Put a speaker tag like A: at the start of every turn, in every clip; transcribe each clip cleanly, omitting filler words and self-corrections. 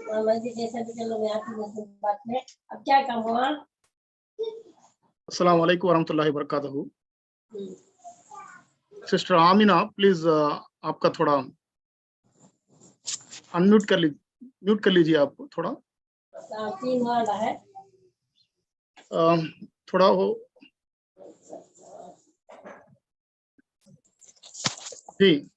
A: Meditation के लोग यहाँ की बात में अब क्या काम हुआ?
B: Assalamu alaikum warahmatullahi wabarakatuh. Sister Amina, please आपका थोड़ा अनम्यूट कर लीजिए आप थोड़ा।
A: 3 वर्ड है।
B: थोड़ा हो जी।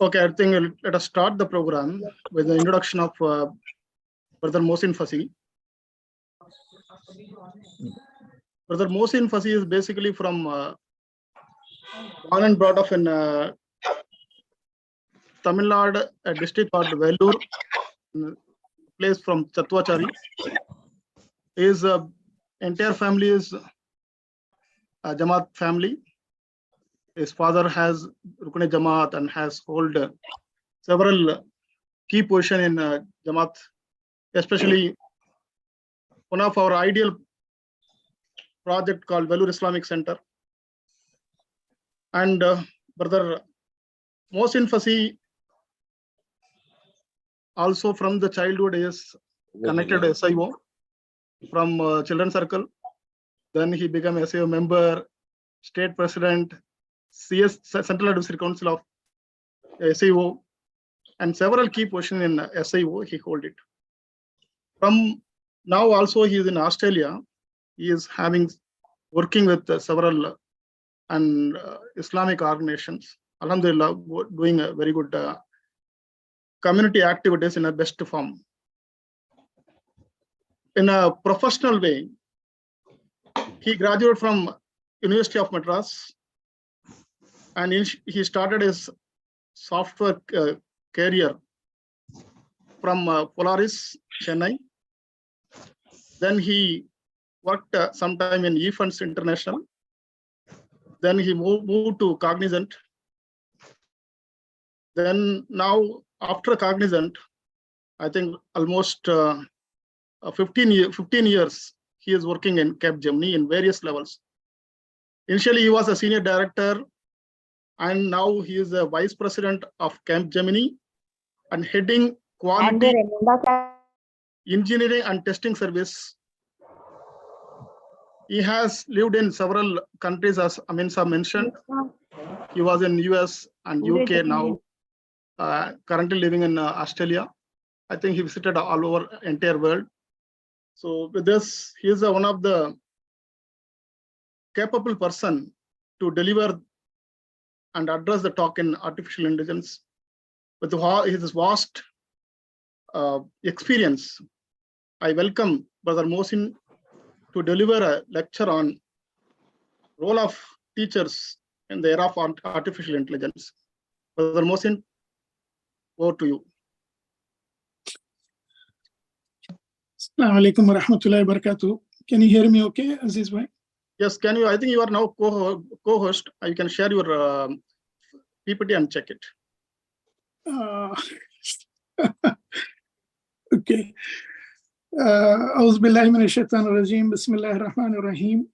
B: Okay, I think let us start the program with the introduction of Brother Mohsin Fasi. Brother Mohsin Fasi is basically from born and brought up in Tamil Nadu, a district called Vellore, place from Chatwachari. His entire family is a Jamaat family. His father has Rukun Jamaat and has held several key positions in Jamaat, especially one of our ideal project called Vellore Islamic Center. And Brother Mohsin Fasi also from the childhood is connected to SIO from Children's Circle. Then he became SIO member, state president, CS Central Advisory Council of SIO, and several key positions in SIO he hold it. From now also he is in Australia. He is working with several and Islamic organizations. Alhamdulillah, doing a very good community activities in a best form. In a professional way, he graduated from University of Madras, and he started his software career from Polaris, Chennai. Then he worked sometime in eFunds International. Then he moved to Cognizant. Then now after Cognizant, I think almost 15 years he is working in Capgemini in various levels. Initially he was a senior director, and now he is a vice president of Capgemini and heading quality engineering and testing service. He has lived in several countries, as Amin Saab mentioned. He was in US and UK, now currently living in Australia. I think he visited all over entire world. So with this, he is one of the capable person to deliver and address the talk in artificial intelligence. With his vast experience, I welcome Brother Mohsin to deliver a lecture on role of teachers in the era of artificial intelligence. Brother Mohsin, over to you.
C: Assalamu alaikum wa rahmatullahi wa barakatuh. Can you hear me okay, Aziz bhai?
B: Yes, can you? I think you are now co-host. You can share your PPT and check it.
C: Okay. أعوذ بالله من الشيطان الرجيم بسم الله الرحمن الرحيم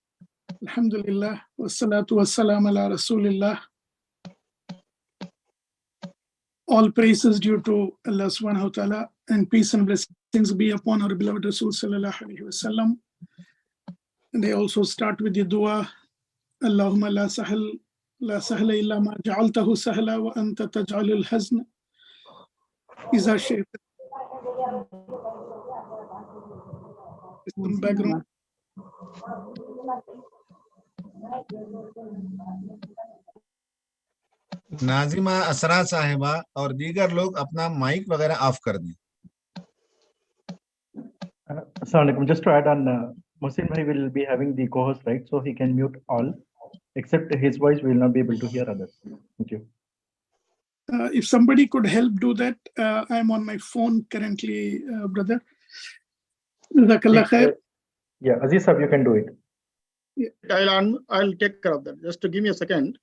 C: الحمد لله والصلاة والسلام على رسول الله. All praises due to Allah subhanahu wa ta'ala, and peace and blessings be upon our beloved Rasul sallallahu alayhi wa sallam. And they also start with the dua, Allahumma la sahla illa ma ja'altahu sahla wa anta taj'alul hazn iza shi'ta. Some background.
D: Nazima असरा साहिबा और दीगर लोग अपना mic वगैरह of कर दें.
E: Assalamualaikum. Just to add on, Mohsin bhai will be having the co-host, right? So he can mute all, except his voice. We will not be able to hear others. Thank you.
C: If somebody could help do that, I'm on my phone currently, brother. Jazakallah khair.
E: Yeah, Aziz sir, you can do it.
C: Yeah.
B: I'll take care of that. Just to give me a second.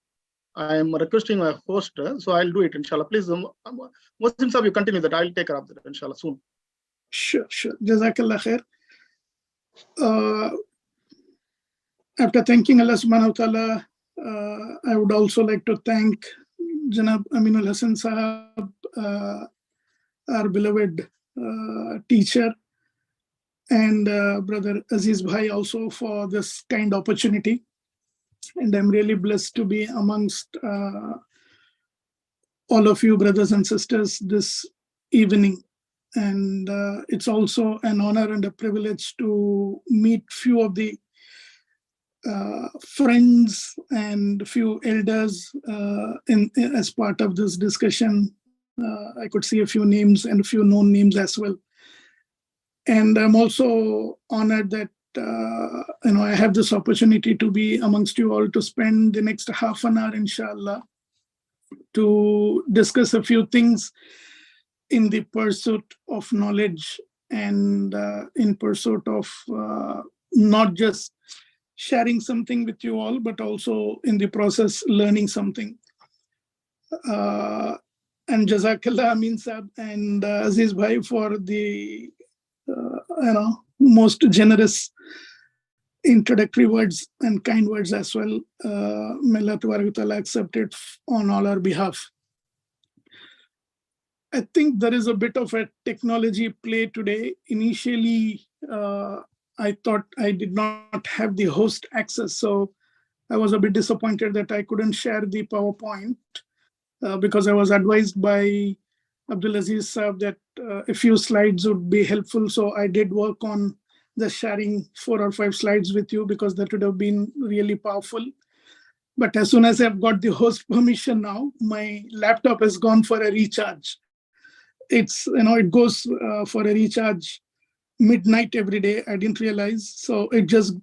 B: I am requesting my host, so I'll do it, inshallah. Please, Mohsin sir, you continue that. I'll take care of that, inshallah, soon.
C: Sure. Jazakallah khair. After thanking Allah subhanahu wa ta'ala, I would also like to thank Janab Aminul Hasan Sahab, our beloved teacher, and Brother Aziz Bhai also for this kind opportunity. And I'm really blessed to be amongst all of you brothers and sisters this evening. And it's also an honor and a privilege to meet few of the friends and few elders as part of this discussion. I could see a few names and a few known names as well. And I'm also honored that I have this opportunity to be amongst you all to spend the next half an hour, inshallah, to discuss a few things in the pursuit of knowledge and in pursuit of not just sharing something with you all, but also in the process learning something. And Jazakallah Amin Sab and Aziz Bhai for the most generous introductory words and kind words as well. May Allah Tabaraka wa Ta'ala accept it on all our behalf. I think there is a bit of a technology play today. Initially, I thought I did not have the host access, so I was a bit disappointed that I couldn't share the PowerPoint because I was advised by Abdulaziz Saab that a few slides would be helpful. So I did work on the sharing 4 or 5 slides with you because that would have been really powerful. But as soon as I've got the host permission now, my laptop has gone for a recharge. It goes for a recharge midnight every day. I didn't realize. So it just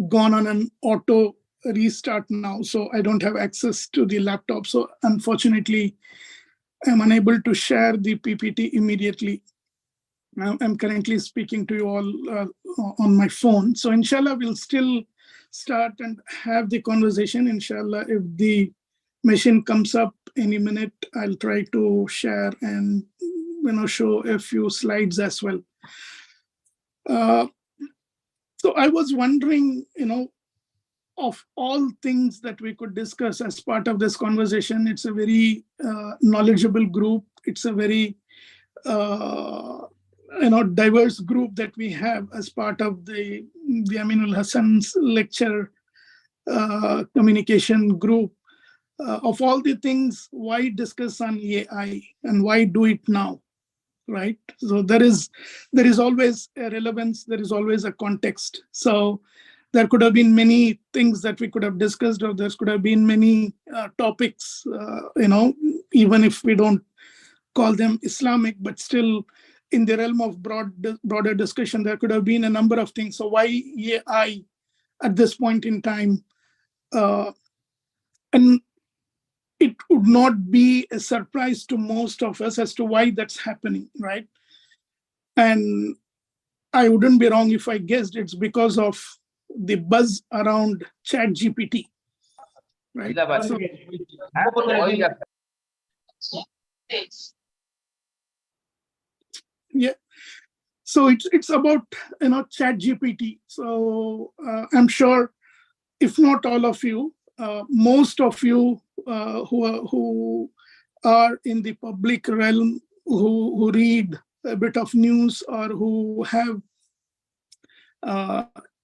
C: gone on an auto restart now. So I don't have access to the laptop. So unfortunately, I'm unable to share the PPT immediately. I'm currently speaking to you all on my phone. So inshallah, we'll still start and have the conversation. Inshallah, if the machine comes up any minute, I'll try to share and show a few slides as well. So I was wondering, of all things that we could discuss as part of this conversation, it's a very knowledgeable group. It's a very diverse group that we have as part of the Aminul Hassan's lecture communication group. Of all the things, why discuss on AI and why do it now, right? So there is always a relevance, there is always a context. So there could have been many things that we could have discussed, or there could have been many topics, even if we don't call them Islamic, but still in the realm of broader discussion, there could have been a number of things. So why AI at this point in time? And it would not be a surprise to most of us as to why that's happening, right? And I wouldn't be wrong if I guessed it's because of the buzz around ChatGPT, right? Yeah. So it's about ChatGPT. So I'm sure, if not all of you, most of you who are in the public realm, who read a bit of news, or who have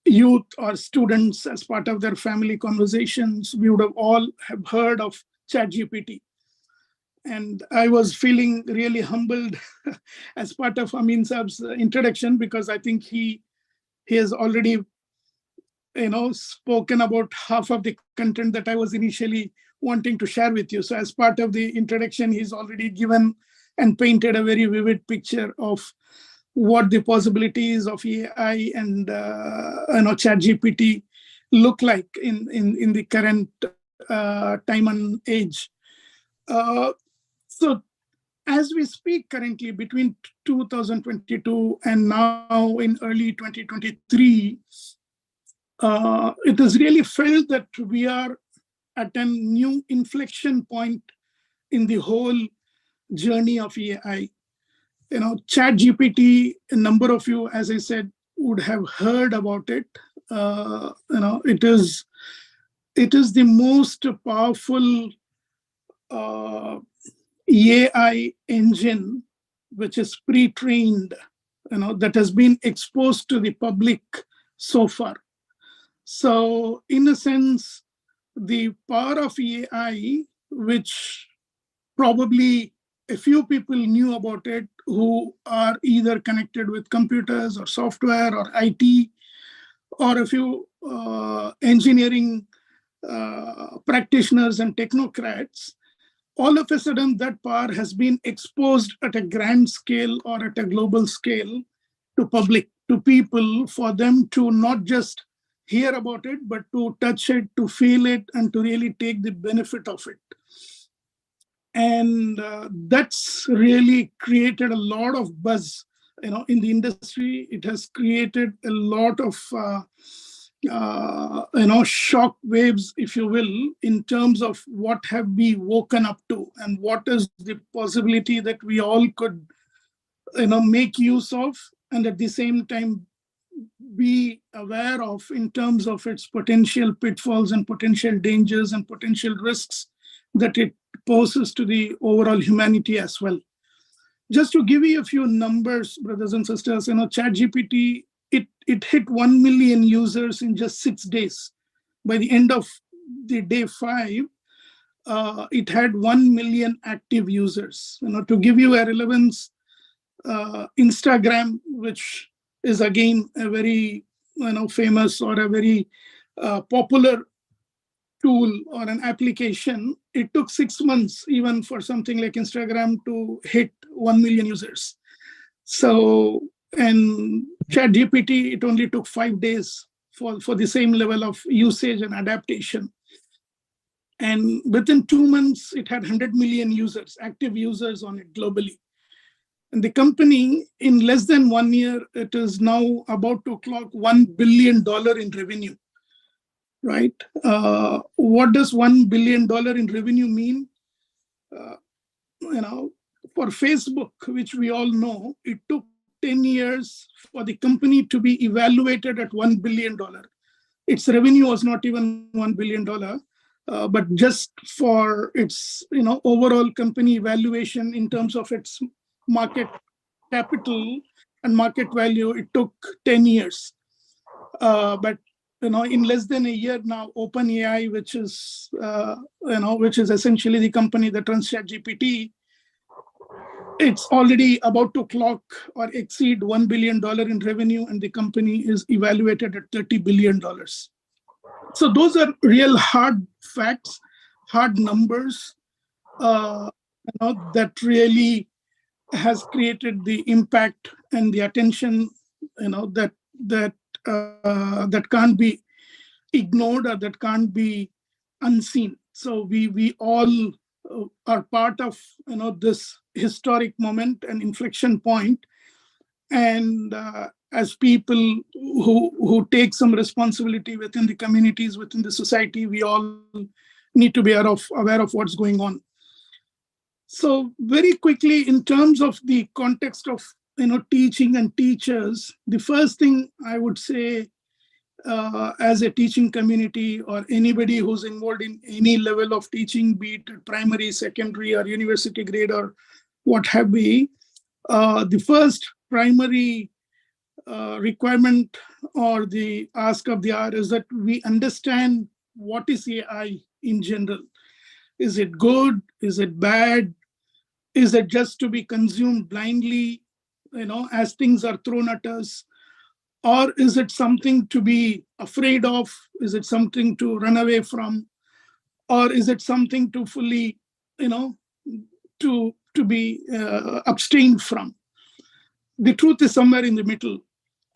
C: youth or students as part of their family conversations, we would have all have heard of ChatGPT. And I was feeling really humbled as part of Amin Saab's introduction, because I think he has already spoken about half of the content that I was initially wanting to share with you. So as part of the introduction, he's already given and painted a very vivid picture of what the possibilities of AI and ChatGPT look like in the current time and age. So as we speak currently, between 2022 and now in early 2023, it is really felt that we are at a new inflection point in the whole journey of AI. ChatGPT, a number of you, as I said, would have heard about it. It is the most powerful AI engine which is pre-trained, that has been exposed to the public so far. So in a sense, the power of AI, which probably a few people knew about it who are either connected with computers or software or IT, or a few engineering practitioners and technocrats, all of a sudden that power has been exposed at a grand scale or at a global scale to public, to people, for them to not just hear about it, but to touch it, to feel it, and to really take the benefit of it. And that's really created a lot of buzz, in the industry. It has created a lot of shock waves, if you will, in terms of what have we woken up to and what is the possibility that we all could make use of, and at the same time be aware of in terms of its potential pitfalls and potential dangers and potential risks that it poses to the overall humanity as well. Just to give you a few numbers, brothers and sisters, ChatGPT, it hit 1 million users in just 6 days. By the end of the day 5, it had 1 million active users. To give you a relevance, Instagram, which is again a very famous or a very popular tool or an application, it took 6 months even for something like Instagram to hit 1 million users. So, and ChatGPT, it only took 5 days for the same level of usage and adaptation. And within 2 months, it had 100 million users, active users on it globally. And the company, in less than 1 year, it is now about to clock $1 billion in revenue, right? What does $1 billion in revenue mean? For Facebook, which we all know, it took 10 years for the company to be evaluated at $1 billion. Its revenue was not even $1 billion, but just for its overall company evaluation in terms of its market capital and market value, it took 10 years. But in less than a year now, OpenAI, which is essentially the company that runs ChatGPT, it's already about to clock or exceed $1 billion in revenue, and the company is evaluated at $30 billion. So those are real hard facts, hard numbers that really has created the impact and the attention that can't be ignored or that can't be unseen. So we all are part of this historic moment and inflection point. And as people who take some responsibility within the communities, within the society, we all need to be aware of what's going on. So very quickly, in terms of the context of teaching and teachers, the first thing I would say as a teaching community or anybody who's involved in any level of teaching, be it primary, secondary, or university grade or what have we, the first primary requirement or the ask of the hour is that we understand what is AI in general. Is it good? Is it bad? Is it just to be consumed blindly, as things are thrown at us? Or is it something to be afraid of? Is it something to run away from? Or is it something to fully, to be abstained from? The truth is somewhere in the middle.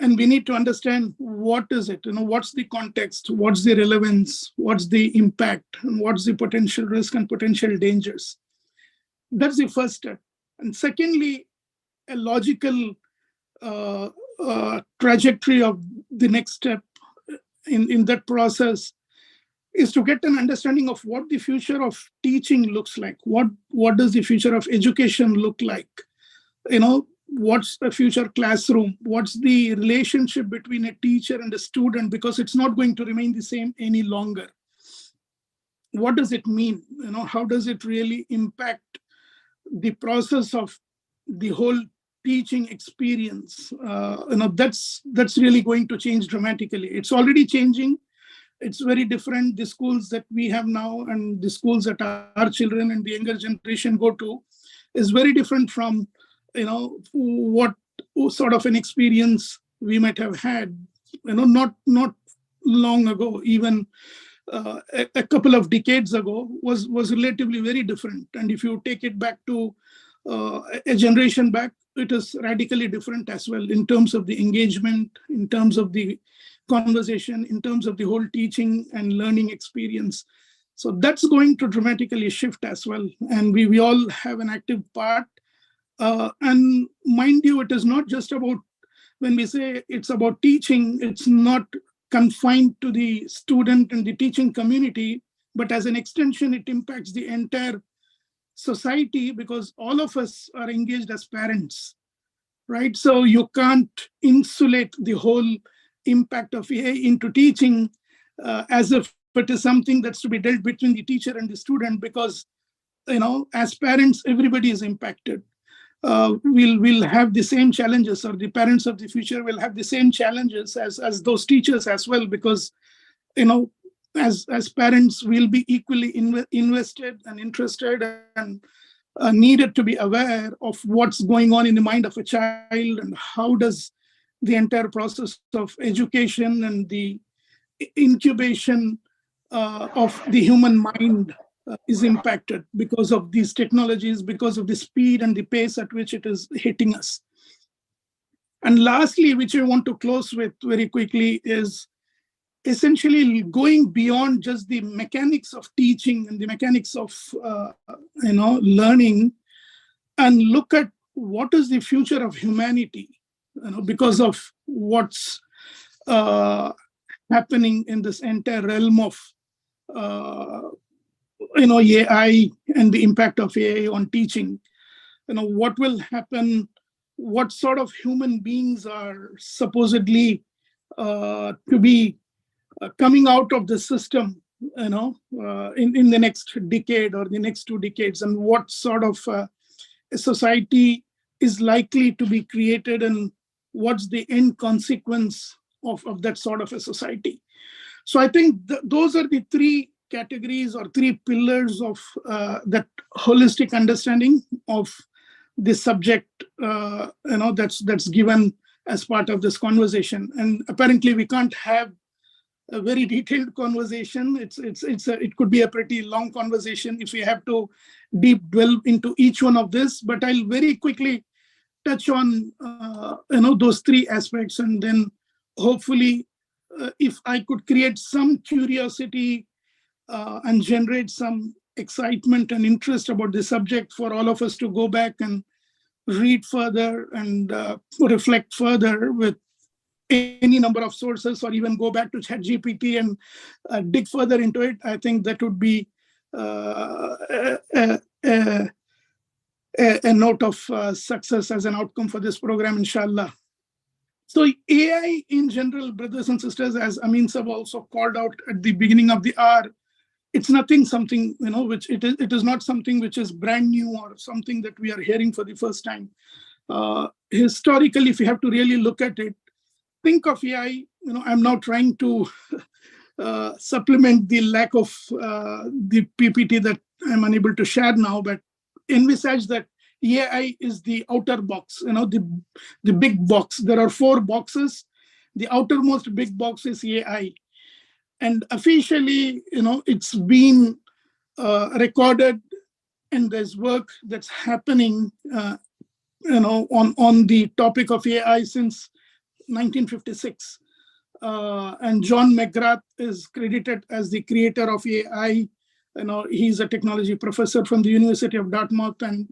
C: And we need to understand what is it, what's the context, what's the relevance, what's the impact, and what's the potential risk and potential dangers. That's the first step. And secondly, a logical trajectory of the next step in that process is to get an understanding of what the future of teaching looks like. What does the future of education look like? What's a future classroom? What's the relationship between a teacher and a student? Because it's not going to remain the same any longer. What does it mean? How does it really impact the process of the whole teaching experience, that's really going to change dramatically. It's already changing. It's very different. The schools that we have now and the schools that our children and the younger generation go to is very different from, what sort of an experience we might have had, not long ago, even a couple of decades ago was relatively very different. And if you take it back to a generation back, it is radically different as well in terms of the engagement, in terms of the conversation, in terms of the whole teaching and learning experience. So that's going to dramatically shift as well. And we all have an active part. And mind you, it is not just about, when we say it's about teaching, it's not confined to the student and the teaching community, but as an extension, it impacts the entire society, because all of us are engaged as parents, right? So you can't insulate the whole impact of AI into teaching as if it is something that's to be dealt between the teacher and the student, because, as parents, everybody is impacted. We'll have the same challenges, or the parents of the future will have the same challenges as those teachers as well, because, as parents, we'll be equally invested and interested and needed to be aware of what's going on in the mind of a child, and how does the entire process of education and the incubation of the human mind is impacted because of these technologies, because of the speed and the pace at which it is hitting us. And lastly, which I want to close with very quickly, is essentially going beyond just the mechanics of teaching and the mechanics of learning, and look at what is the future of humanity, because of what's happening in this entire realm of AI and the impact of AI on teaching. What will happen? What sort of human beings are supposedly to be coming out of the system, in the next decade or the next 2 decades, and what sort of a society is likely to be created, and what's the end consequence of that sort of a society. So I think those are the 3 categories or 3 pillars of that holistic understanding of the subject, that's given as part of this conversation. And apparently we can't have a very detailed conversation. It could be a pretty long conversation if we have to deep delve into each one of this, but I'll very quickly touch on those 3 aspects, and then hopefully if I could create some curiosity and generate some excitement and interest about the subject for all of us to go back and read further and reflect further with any number of sources, or even go back to ChatGPT and dig further into it, I think that would be a note of success as an outcome for this program, inshallah. So AI in general, brothers and sisters, as Amin Sab also called out at the beginning of the hour, it's something, which it is not something which is brand new or something that we are hearing for the first time. Historically, if you have to really look at it, think of AI, I'm now trying to supplement the lack of the PPT that I'm unable to share now, but envisage that AI is the outer box, the big box. There are 4 boxes. The outermost big box is AI. And officially, it's been recorded, and there's work that's happening, on the topic of AI since 1956. And John McGrath is credited as the creator of AI. He's a technology professor from the University of Dartmouth, and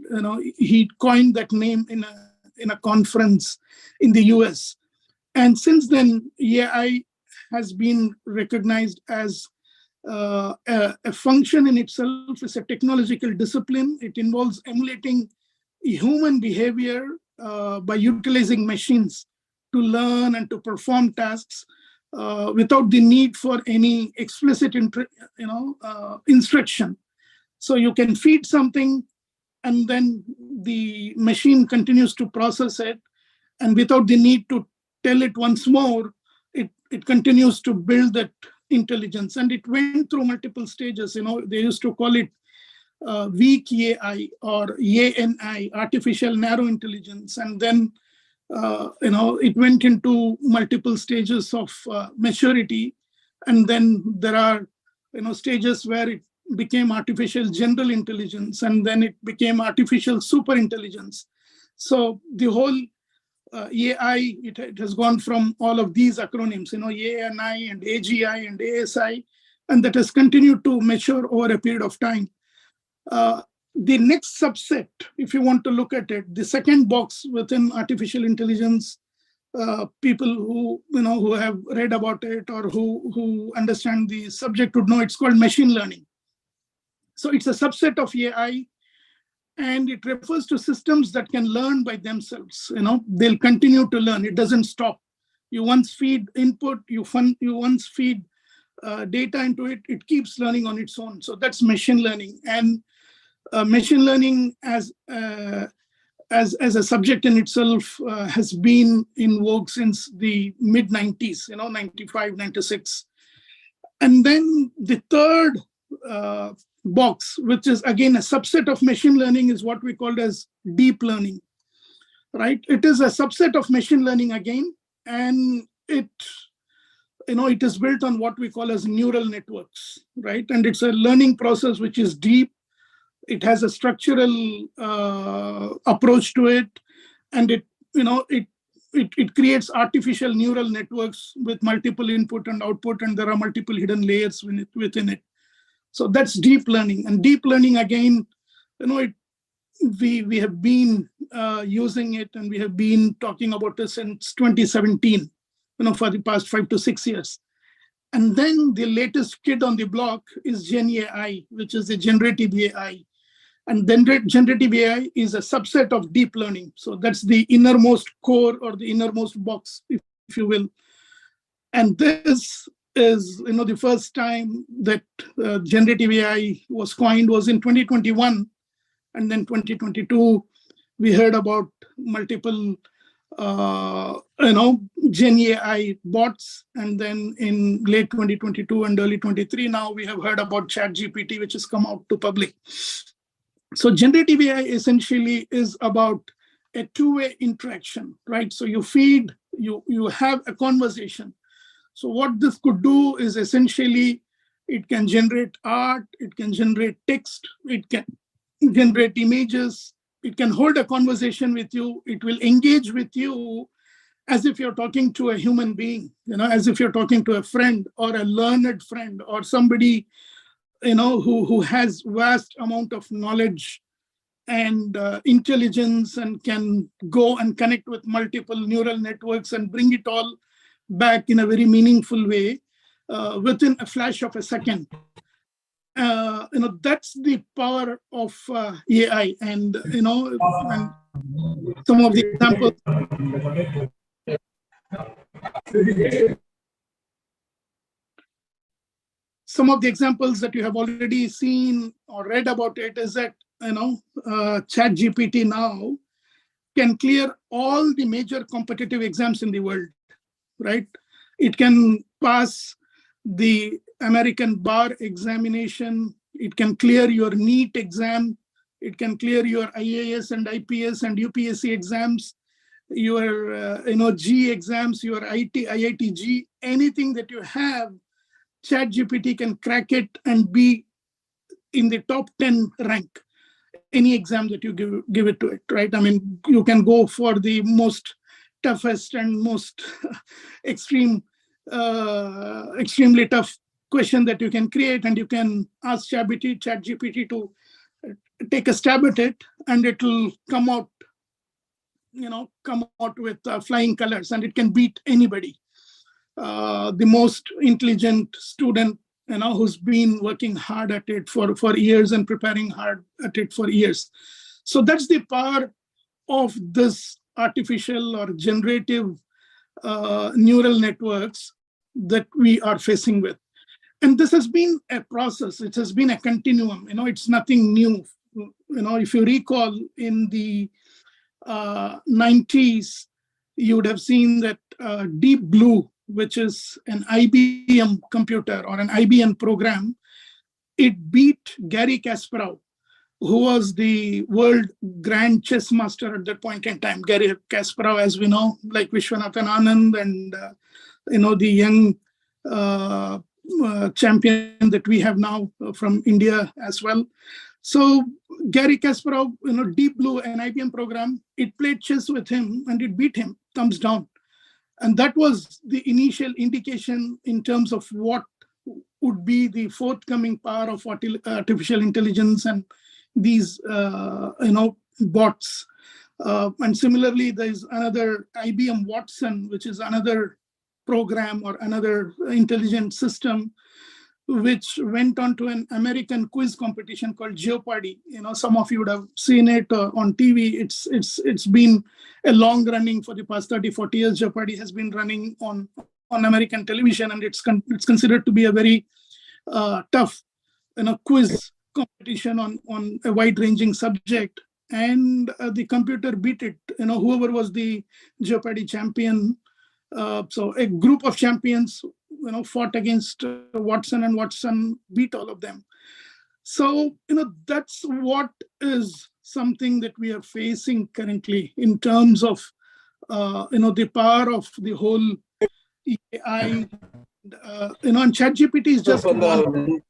C: he coined that name in a conference in the US. And since then, AI has been recognized as a function in itself. It's a technological discipline. It involves emulating human behavior by utilizing machines to learn and to perform tasks without the need for any explicit instruction. So you can feed something, and then the machine continues to process it, and without the need to tell it once more, it continues to build that intelligence. And it went through multiple stages. They used to call it weak AI or ANI, artificial narrow intelligence. And then, it went into multiple stages of maturity. And then there are, stages where it became artificial general intelligence, and then it became artificial super intelligence. So the whole AI, it has gone from all of these acronyms, ANI and AGI and ASI, and that has continued to mature over a period of time. The next subset, if you want to look at it, the second box within artificial intelligence, people who have read about it or who understand the subject would know, it's called machine learning. So it's a subset of AI, and it refers to systems that can learn by themselves. They'll continue to learn. It doesn't stop. You once feed input, you once feed data into it, it keeps learning on its own. So that's machine learning. And machine learning as a subject in itself has been in vogue since the mid-90s, 95, 96. And then the third box, which is again a subset of machine learning, is what we call as deep learning, right? It is a subset of machine learning again, and it is built on what we call as neural networks, right? And it's a learning process which is deep. It has a structural approach to it, and it creates artificial neural networks with multiple input and output, and there are multiple hidden layers within it. So that's deep learning. And deep learning, again, we have been using it, and we have been talking about this since 2017, for the past 5 to 6 years. And then the latest kid on the block is Gen AI, which is the generative AI. And then generative AI is a subset of deep learning. So that's the innermost core or the innermost box, if you will. And this is, the first time that generative AI was coined was in 2021. And then 2022, we heard about multiple, Gen AI bots. And then in late 2022 and early 23, now we have heard about ChatGPT, which has come out to public. So generative AI essentially is about a two-way interaction, right? So you feed, you have a conversation. So what this could do is essentially, it can generate art, it can generate text, it can generate images, it can hold a conversation with you, it will engage with you as if you're talking to a human being, as if you're talking to a friend or a learned friend or somebody, who has vast amount of knowledge and intelligence, and can go and connect with multiple neural networks and bring it all back in a very meaningful way within a flash of a second. That's the power of AI. And, and some of the examples. Some of the examples that you have already seen or read about it is that, ChatGPT now can clear all the major competitive exams in the world, right? It can pass the American bar examination. It can clear your NEET exam. It can clear your IAS and IPS and UPSC exams, your, G exams, your IIT G, anything that you have, ChatGPT can crack it and be in the top 10 rank, any exam that you give it to it, right? I mean, you can go for the most toughest and most extremely tough question that you can create, and you can ask ChatGPT to take a stab at it, and it will come out with flying colors, and it can beat anybody. The most intelligent student, who's been working hard at it for years and preparing hard at it for years. So that's the power of this artificial or generative neural networks that we are facing with. And this has been a process. It has been a continuum. It's nothing new if you recall, in the 90s, you would have seen that Deep Blue, which is an IBM computer or an IBM program, it beat Gary Kasparov, who was the world grand chess master at that point in time. Gary Kasparov, as we know, like Vishwanathan Anand and the young champion that we have now from India as well. So Gary Kasparov, Deep Blue, an IBM program, it played chess with him and it beat him, thumbs down. And that was the initial indication in terms of what would be the forthcoming power of artificial intelligence and these, bots. And similarly, there's another IBM Watson, which is another program or another intelligent system, which went on to an American quiz competition called Jeopardy. Some of you would have seen it on TV. It's been a long running for the past 30, 40 years. Jeopardy has been running on American television, and it's considered to be a very tough, quiz competition on a wide-ranging subject. And the computer beat it. Whoever was the Jeopardy champion. So a group of champions, fought against Watson, and Watson beat all of them. So, that's what is something that we are facing currently in terms of, the power of the whole AI. And ChatGPT is just one.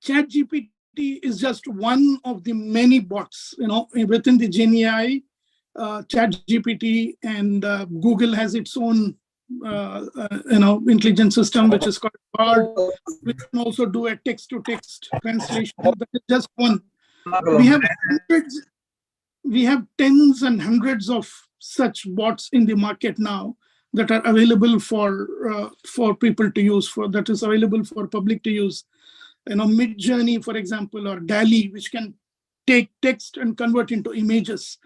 C: ChatGPT is just one of the many bots, within the Gen AI. ChatGPT and Google has its own, intelligence system, which is called Bard, which can also do a text-to-text translation. That is just one. We have tens and hundreds of such bots in the market now that are available for people to use. That is available for public to use. Midjourney, for example, or DALL-E, which can take text and convert into images.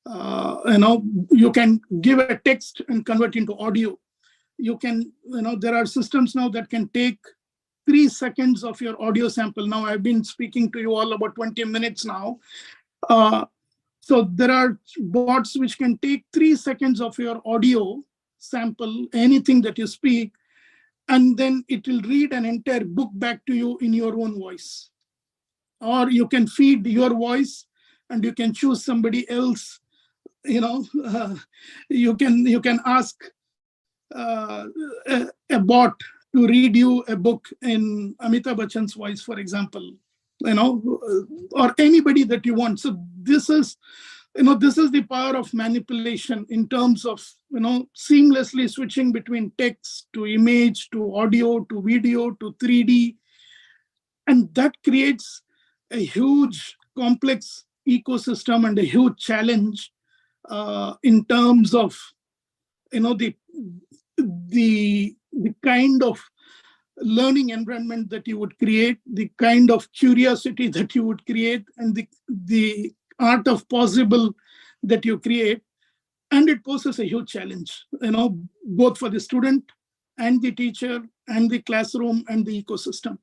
C: You can give a text and convert into audio. You can, there are systems now that can take 3 seconds of your audio sample. Now, I've been speaking to you all about 20 minutes now. So there are bots which can take 3 seconds of your audio sample, anything that you speak, and then it will read an entire book back to you in your own voice. Or you can feed your voice and you can choose somebody else. You can ask a bot to read you a book in Amitabh Bachchan's voice, for example, or anybody that you want. So this is the power of manipulation in terms of, seamlessly switching between text to image to audio to video to 3D. And that creates a huge complex ecosystem and a huge challenge in terms of, the kind of learning environment that you would create, the kind of curiosity that you would create, and the art of possible that you create. And it poses a huge challenge, both for the student and the teacher and the classroom and the ecosystem.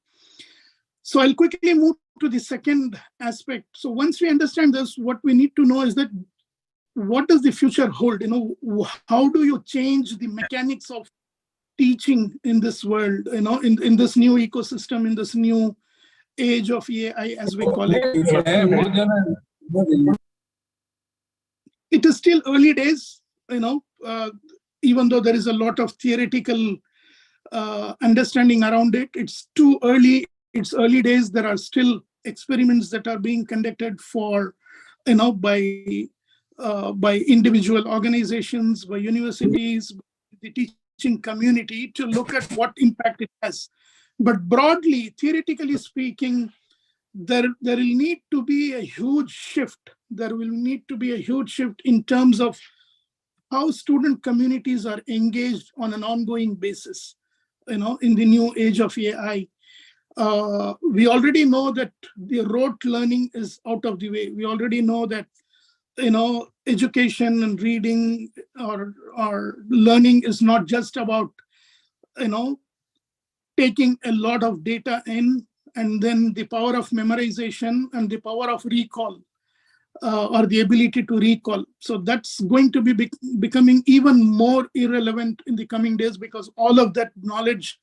C: So I'll quickly move to the second aspect. So once we understand this, what we need to know is that what does the future hold? How do you change the mechanics of teaching in this world, in this new ecosystem, in this new age of AI, as we call it? It is still early days, even though there is a lot of theoretical understanding around it. It's too early. It's early days. There are still experiments that are being conducted by individual organizations, by universities, the teaching community, to look at what impact it has. But broadly, theoretically speaking, there will need to be a huge shift. There will need to be a huge shift in terms of how student communities are engaged on an ongoing basis, in the new age of AI. We already know that the rote learning is out of the way. We already know that, education and reading or learning is not just about, taking a lot of data in and then the power of memorization and the power of recall, or the ability to recall. So that's going to be becoming even more irrelevant in the coming days, because all of that knowledge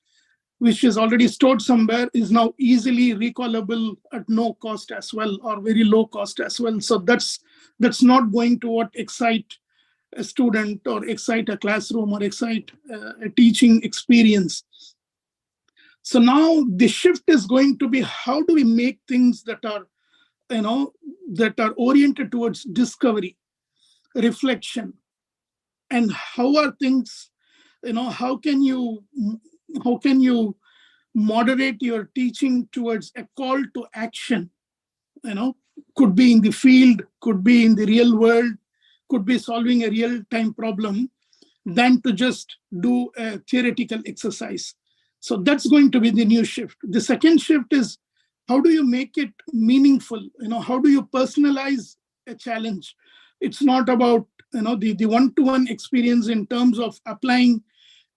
C: which is already stored somewhere is now easily recallable at no cost as well, or very low cost as well. So that's not going to what excite a student or excite a classroom or excite a teaching experience. So now the shift is going to be, how do we make things that are, that are oriented towards discovery, reflection, and how are things, how can you moderate your teaching towards a call to action? Could be in the field, could be in the real world, could be solving a real-time problem, than to just do a theoretical exercise. So that's going to be the new shift. The second shift is, how do you make it meaningful? How do you personalize a challenge? It's not about the one-to-one experience in terms of applying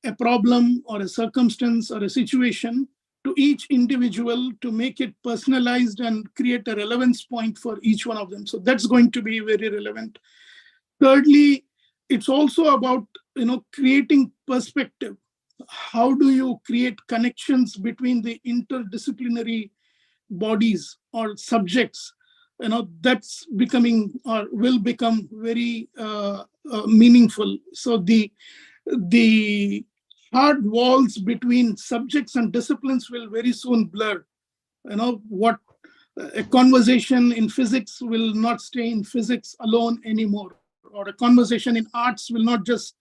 C: a problem or a circumstance or a situation to each individual to make it personalized and create a relevance point for each one of them. So that's going to be very relevant. Thirdly, it's also about creating perspective. How do you create connections between the interdisciplinary bodies or subjects? That's becoming or will become very meaningful. So the hard walls between subjects and disciplines will very soon blur. What a conversation in physics will not stay in physics alone anymore, or a conversation in arts will not just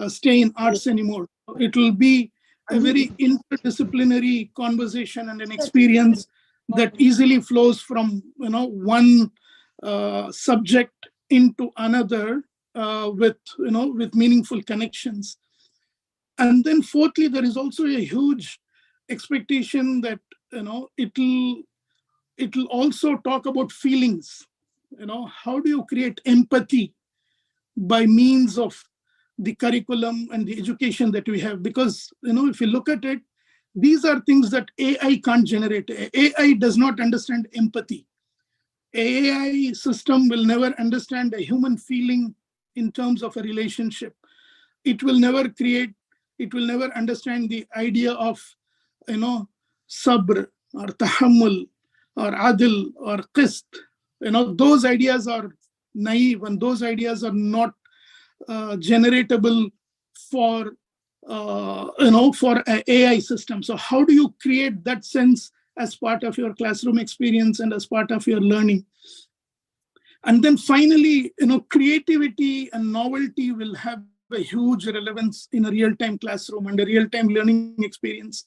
C: stay in arts anymore. It will be a very interdisciplinary conversation and an experience that easily flows from one subject into another with meaningful connections. And then fourthly, there is also a huge expectation that it'll also talk about feelings. How do you create empathy by means of the curriculum and the education that we have? Because if you look at it, these are things that AI can't generate. AI does not understand empathy. AI system will never understand a human feeling in terms of a relationship. It will never understand the idea of sabr or tahammul or adil or qist. Those ideas are naive, and those ideas are not generatable for for an AI system. So how do you create that sense as part of your classroom experience and as part of your learning? And then finally, creativity and novelty will have a huge relevance in a real-time classroom and a real-time learning experience.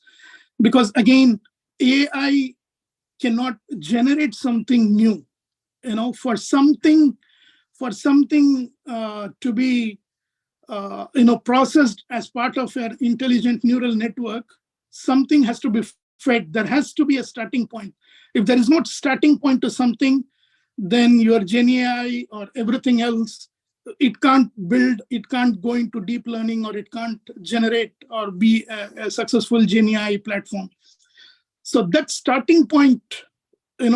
C: Because again, AI cannot generate something new. For something to be processed as part of an intelligent neural network, something has to be fed. There has to be a starting point. If there is no starting point to something, then your GenAI or everything else, it can't build, it can't go into deep learning, or it can't generate or be a successful GenAI platform. So that starting point,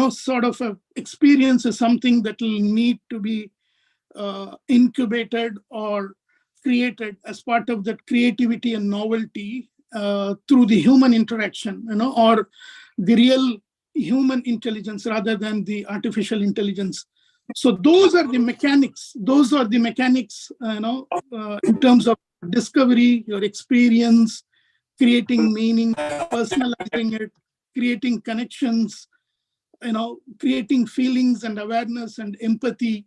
C: sort of a experience is something that will need to be incubated or created as part of that creativity and novelty through the human interaction, or the real human intelligence rather than the artificial intelligence. So those are the mechanics. In terms of discovery, your experience, creating meaning, personalizing it, creating connections, creating feelings and awareness and empathy,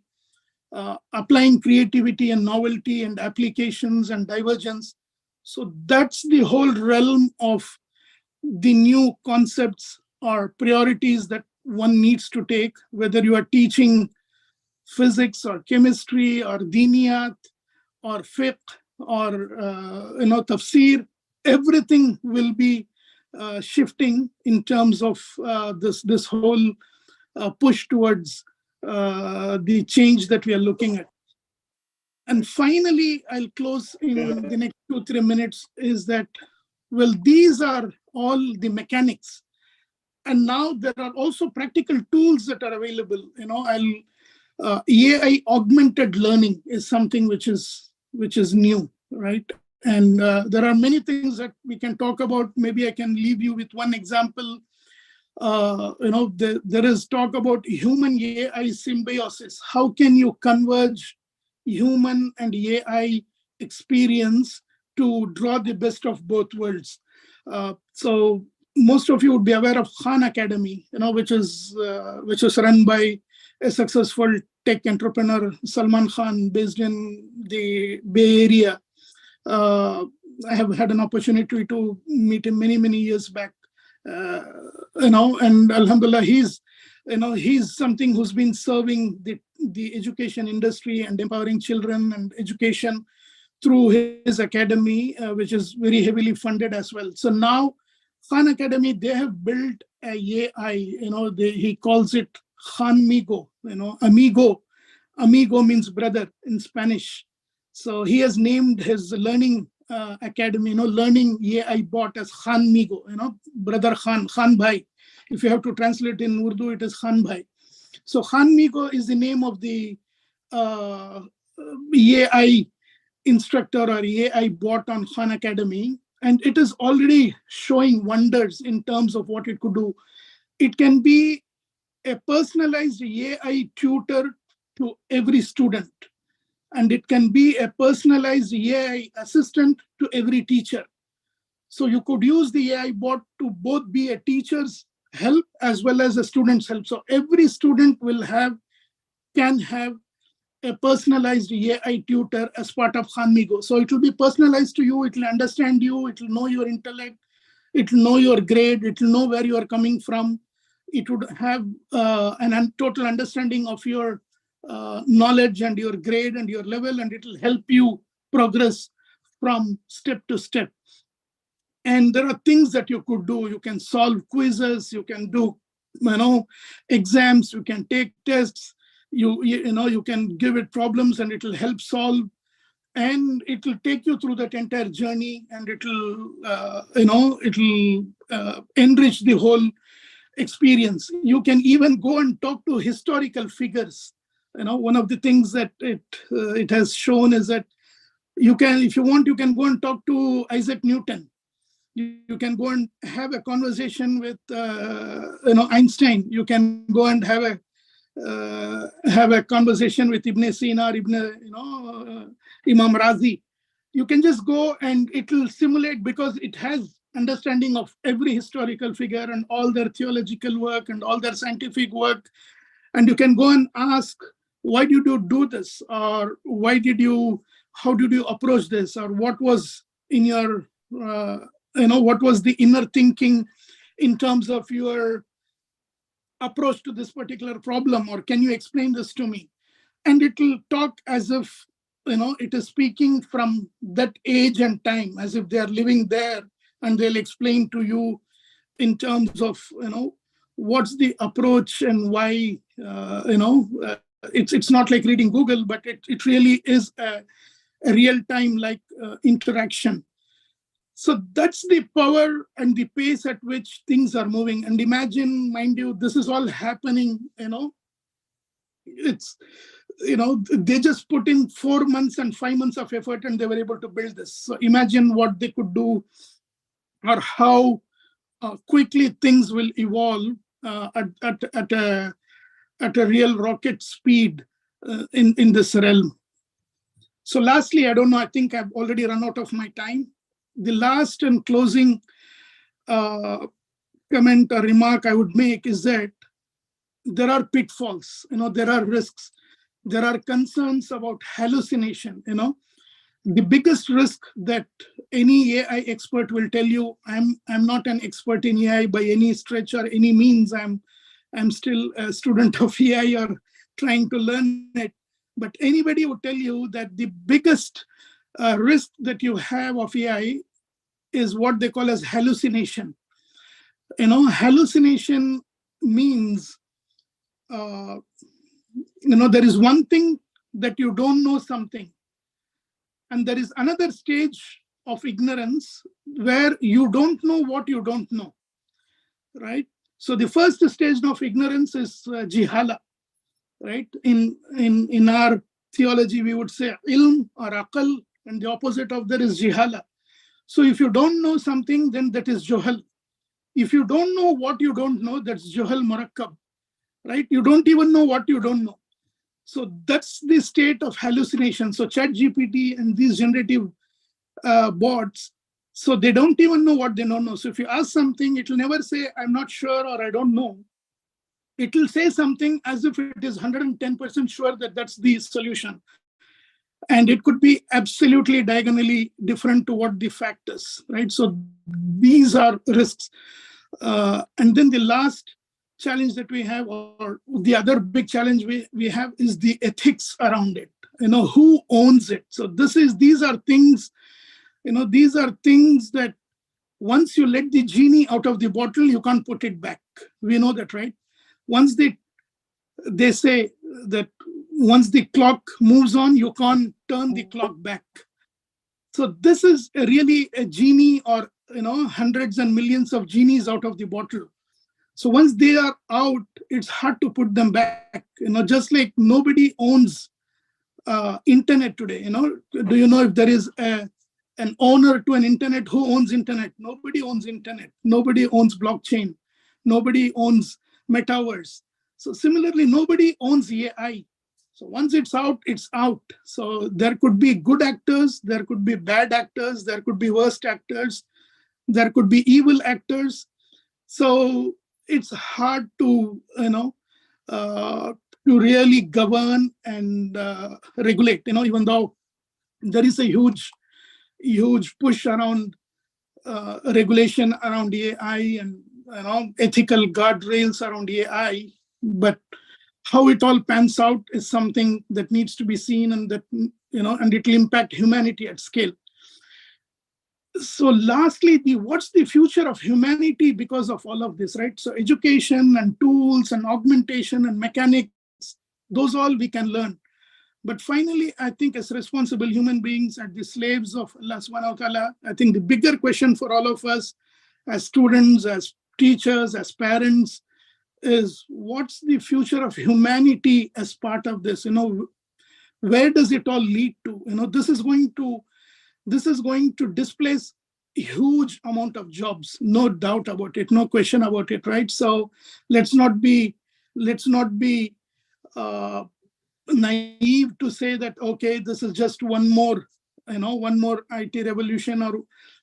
C: applying creativity and novelty and applications and divergence. So that's the whole realm of the new concepts or priorities that one needs to take, whether you are teaching physics or chemistry or diniyat or fiqh or tafsir. Everything will be shifting in terms of this whole push towards the change that we are looking at. And finally, I'll close in the next 2-3 minutes, is that, well, these are all the mechanics. And now there are also practical tools that are available. AI augmented learning is something which is new, right? And there are many things that we can talk about. Maybe I can leave you with one example. There is talk about human AI symbiosis. How can you converge human and AI experience to draw the best of both worlds? So most of you would be aware of Khan Academy, which is run by a successful tech entrepreneur, Salman Khan, based in the Bay Area. I have had an opportunity to meet him many years back. And Alhamdulillah, he's something who's been serving the education industry and empowering children and education through his academy, which is very heavily funded as well. So now Khan Academy, they have built a AI, he calls it Khanmigo, amigo means brother in Spanish. So he has named his learning academy, learning AI bot as Khanmigo, brother Khan Bhai. If you have to translate in Urdu, it is Khan Bhai. So Khanmigo is the name of the AI instructor or AI bot on Khan Academy. And it is already showing wonders in terms of what it could do. It can be a personalized AI tutor to every student. And it can be a personalized AI assistant to every teacher. So you could use the AI bot to both be a teacher's help as well as a student's help. So every student can have a personalized AI tutor as part of Khanmigo. So it will be personalized to you, it will understand you, it will know your intellect, it will know your grade, it will know where you are coming from. It would have an total understanding of your knowledge and your grade and your level, and it will help you progress from step to step. And there are things that you could do. You can solve quizzes, you can do exams, you can take tests, you can give it problems and it will help solve, and it will take you through that entire journey, and it will enrich the whole experience. You can even go and talk to historical figures. One of the things that it has shown is that you can, if you want, you can go and talk to Isaac Newton. You can go and have a conversation with Einstein. You can go and have a conversation with Ibn Sina, Imam Razi. You can just go and it will simulate, because it has understanding of every historical figure and all their theological work and all their scientific work. And you can go and ask, why did you do this? Or how did you approach this? Or what was in your, what was the inner thinking in terms of your approach to this particular problem? Or can you explain this to me? And it will talk as if, it is speaking from that age and time, as if they are living there, and they'll explain to you in terms of, what's the approach and why, it's not like reading Google, but it really is a real-time interaction. So that's the power and the pace at which things are moving. And imagine, mind you, this is all happening, it's, they just put in 4 months and 5 months of effort and they were able to build this. So imagine what they could do, or how quickly things will evolve at a real rocket speed in this realm. So lastly, I don't know, I think I've already run out of my time. The last and closing comment or remark I would make is that there are pitfalls, there are risks, there are concerns about hallucination. The biggest risk that any AI expert will tell you, I'm not an expert in AI by any stretch or any means. I'm still a student of AI or trying to learn it. But anybody would tell you that the biggest risk that you have of AI is what they call as hallucination. Hallucination means, there is one thing that you don't know something. And there is another stage of ignorance where you don't know what you don't know, right? So the first stage of ignorance is jihala, right? In our theology, we would say ilm or aqal, and the opposite of that is jihala. So if you don't know something, then that is johal. If you don't know what you don't know, that's johal murakkab, right? You don't even know what you don't know. So that's the state of hallucination. So ChatGPT and these generative bots, so they don't even know what they don't know. So if you ask something, it will never say, I'm not sure or I don't know. It will say something as if it is 110% sure that that's the solution. And it could be absolutely diagonally different to what the fact is, right? So these are risks. And then the last challenge that we have, or the other big challenge we have, is the ethics around it. Who owns it? So these are things that once you let the genie out of the bottle, you can't put it back. We know that, right? Once they say that once the clock moves on, you can't turn the clock back. So this is really a genie, or hundreds and millions of genies out of the bottle. So once they are out, it's hard to put them back. Just like nobody owns internet today. Do you know if there is an owner to an internet? Who owns internet? Nobody owns internet. Nobody owns blockchain. Nobody owns metaverse. So similarly, nobody owns AI. So once it's out, it's out. So there could be good actors, there could be bad actors, there could be worst actors, there could be evil actors. So it's hard to really govern and regulate. Even though there is a huge push around regulation around AI and ethical guardrails around AI, but how it all pans out is something that needs to be seen, and that and it will impact humanity at scale. So lastly, what's the future of humanity because of all of this, right? So education and tools and augmentation and mechanics, those all we can learn. But finally, I think as responsible human beings, as the slaves of Allah subhanahu wa ta'ala, I think the bigger question for all of us as students, as teachers, as parents, is what's the future of humanity as part of this? Where does it all lead to? This is going to displace a huge amount of jobs, no doubt about it, no question about it, right? So let's not be naive to say that, okay, this is just one more IT revolution,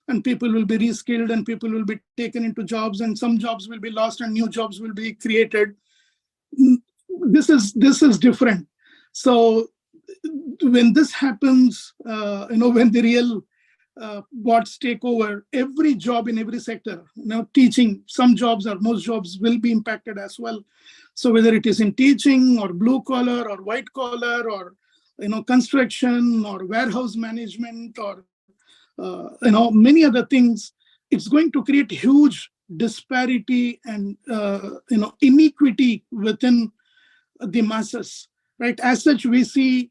C: and people will be reskilled and people will be taken into jobs, and some jobs will be lost and new jobs will be created. This is different. So when this happens, when the real bots take over every job in every sector, teaching, some jobs or most jobs will be impacted as well. So whether it is in teaching or blue collar or white collar or construction or warehouse management or many other things, it's going to create huge disparity and inequity within the masses, right? As such, we see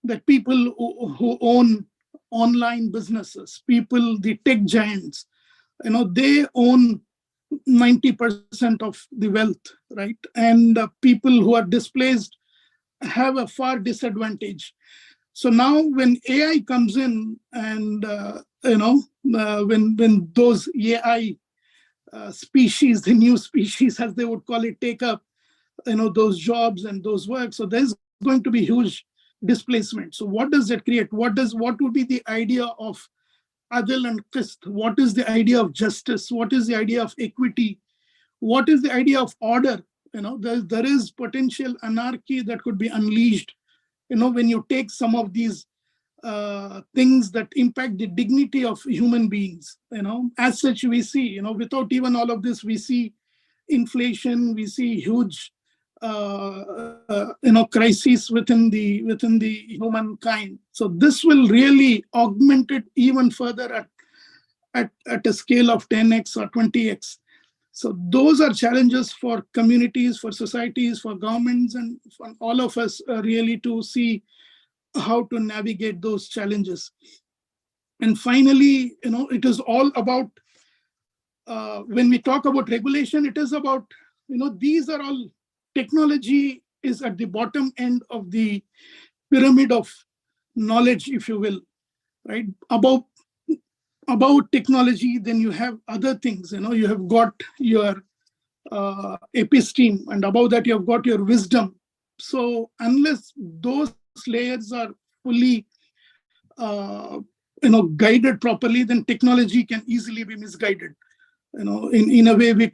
C: that people who own online businesses, the tech giants, they own 90% of the wealth, right? And people who are displaced have a far disadvantage. So now when AI comes in and, when those AI species, the new species, as they would call it, take up, those jobs and those work, so there's going to be huge displacement. So what does that create? What would be the idea of adl and qist? What is the idea of justice? What is the idea of equity? What is the idea of order? There is potential anarchy that could be unleashed when you take some of these things that impact the dignity of human beings. As such, we see, without even all of this, we see inflation, we see huge crises within the humankind. So this will really augment it even further at a scale of 10x or 20x. So those are challenges for communities, for societies, for governments, and for all of us really to see how to navigate those challenges. And finally, it is all about, when we talk about regulation, it is about these are all, technology is at the bottom end of the pyramid of knowledge, if you will, right? About technology, then you have other things. You have got your episteme, and above that you have got your wisdom. So unless those layers are fully guided properly, then technology can easily be misguided. In a way, we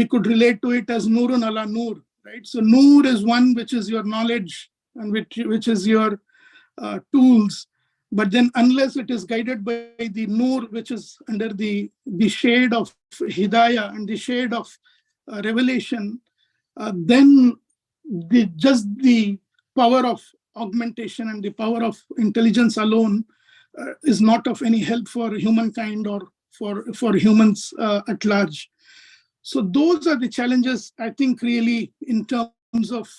C: could relate to it as nurun ala nur, right? So nur is one, which is your knowledge, and which is your tools. But then unless it is guided by the nur, which is under the shade of hidayah and the shade of revelation, then just the power of augmentation and the power of intelligence alone is not of any help for humankind or for humans at large. So those are the challenges, I think, really, in terms of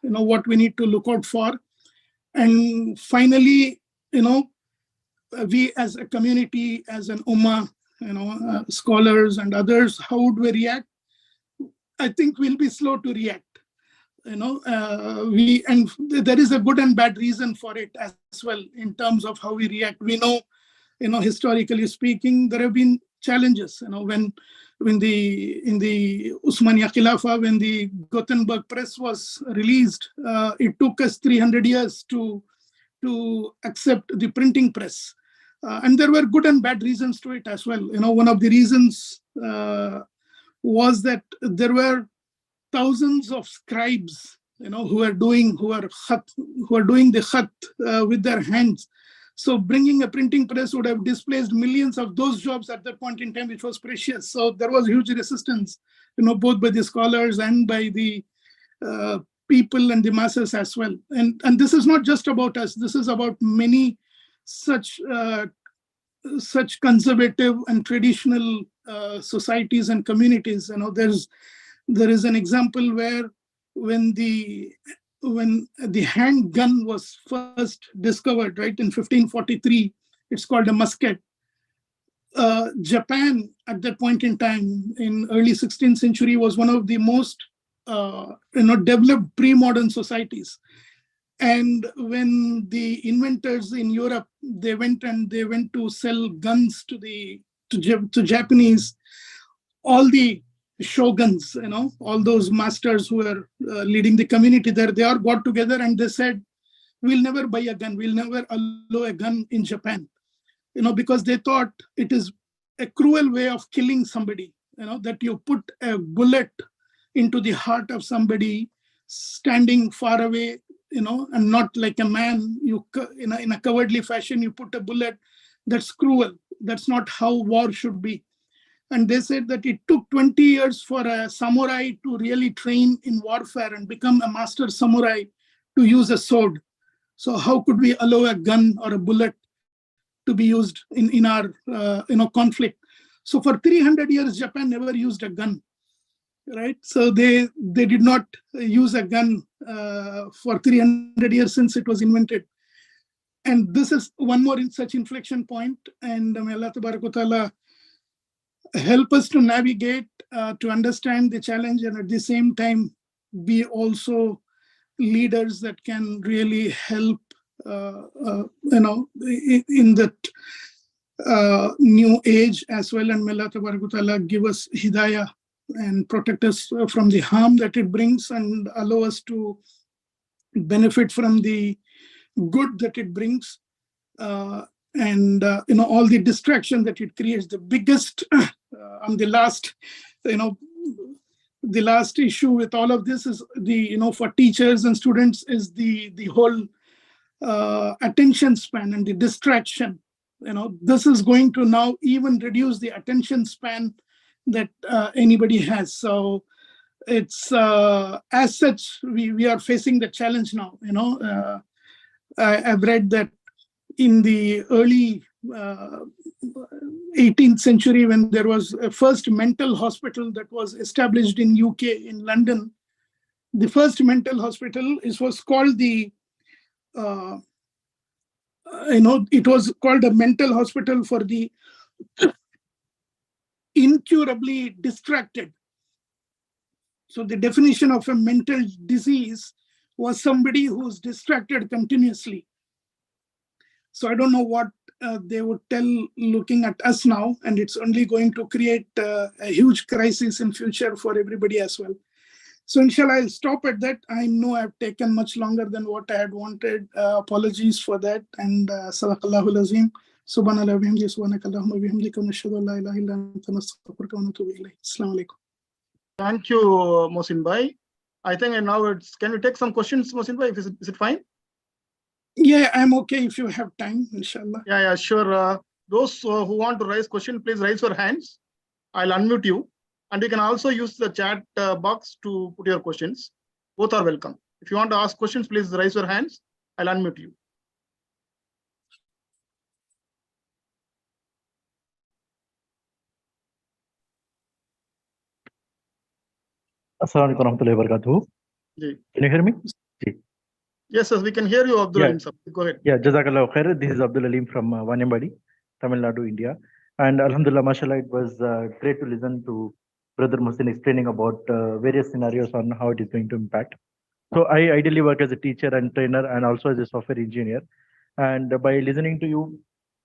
C: what we need to look out for. And finally, we as a community, as an ummah, scholars and others, how would we react? I think we'll be slow to react. And there is a good and bad reason for it as well in terms of how we react. We know, historically speaking, there have been challenges. When in the Usmania Khilafah, when the Gothenburg Press was released, it took us 300 years to accept the printing press. And there were good and bad reasons to it as well. One of the reasons was that there were thousands of scribes, who are doing the khat with their hands. So bringing a printing press would have displaced millions of those jobs at that point in time, which was precious. So there was huge resistance, both by the scholars and by the people and the masses as well. And this is not just about us. This is about many such conservative and traditional societies and communities. There is an example where when the handgun was first discovered, right, in 1543, it's called a musket. Japan at that point in time, in early 16th century, was one of the most developed pre-modern societies. And when the inventors in Europe, they went to sell guns to Japanese, all the shoguns, all those masters who were leading the community there, they all got together and they said, we'll never buy a gun, we'll never allow a gun in Japan, because they thought it is a cruel way of killing somebody, that you put a bullet into the heart of somebody standing far away, and not like a man, in a cowardly fashion, you put a bullet. That's cruel. That's not how war should be. And they said that it took 20 years for a samurai to really train in warfare and become a master samurai to use a sword. So how could we allow a gun or a bullet to be used in our conflict? So for 300 years, Japan never used a gun, right? So they did not use a gun for 300 years since it was invented. And this is one more such inflection point. And may Allah Tabaraka Ta'ala help us to navigate, to understand the challenge, and at the same time be also leaders that can really help in that new age as well. And may Allah Tabaraka Ta'ala give us hidayah and protect us from the harm that it brings, and allow us to benefit from the good that it brings, and all the distraction that it creates. The biggest on the last issue with all of this is for teachers and students is the whole attention span and the distraction. This is going to now even reduce the attention span that anybody has. So it's as such we are facing the challenge now. I've read that in the early 18th century, when there was a first mental hospital that was established in UK, in London, the first mental hospital was called it was called a mental hospital for the incurably distracted. So the definition of a mental disease was somebody who's distracted continuously. So I don't know what they would tell looking at us now, and it's only going to create a huge crisis in future for everybody as well. So inshallah, I'll stop at that. I know I've taken much longer than what I had wanted. Apologies for that. And Sadaqallahu al-Azim. Subhanallah wa bihamdihi, subhanakallahumma wa bihamdika, wa nashhadu an la ilaha illa anta, nastaghfiruka wa natubu ilayk. Assalamu alaikum.
B: Thank you, Mohsin Bhai. I think now can we take some questions, Mohsin Bhai? Is it fine?
C: Yeah, I'm okay if you have time, inshallah.
B: Yeah, sure. Those who want to raise question, please raise your hands. I'll unmute you. And you can also use the chat box to put your questions. Both are welcome. If you want to ask questions, please raise your hands. I'll unmute you.
E: Assalamu alaikum warahmatullahi wabarakatuh.
B: Ji.
E: Can you hear me?
B: Yes, we can hear you, Abdul Alim. Go ahead.
E: Yeah, Jazakallah khair. This is Abdul Alim from Vanyambadi, Tamil Nadu, India. And Alhamdulillah, mashallah, it was great to listen to Brother Mohsin explaining about various scenarios on how it is going to impact. So I ideally work as a teacher and trainer and also as a software engineer. And by listening to you,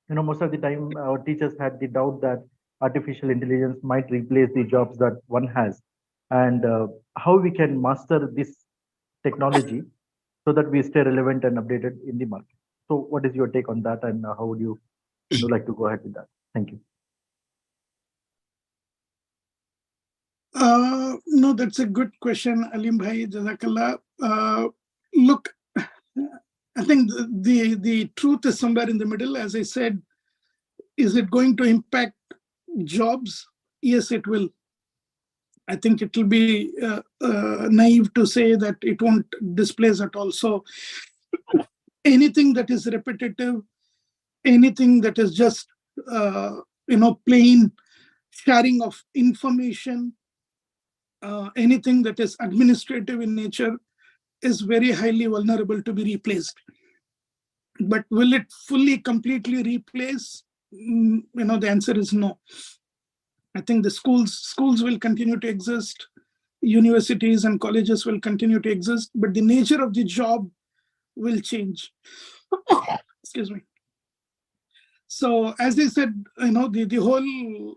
E: most of the time our teachers had the doubt that artificial intelligence might replace the jobs that one has, and how we can master this technology so that we stay relevant and updated in the market. So what is your take on that, and how would you like to go ahead with that? Thank you.
C: No, that's a good question, Alim Bhai, Jazakallah. Look, I think the truth is somewhere in the middle. As I said, is it going to impact jobs? Yes, it will. I think it will be naive to say that it won't displace at all. So anything that is repetitive, anything that is just plain sharing of information, anything that is administrative in nature is very highly vulnerable to be replaced. But will it fully, completely replace? The answer is no. I think the schools will continue to exist, universities and colleges will continue to exist, but the nature of the job will change. Excuse me. So as I said, the whole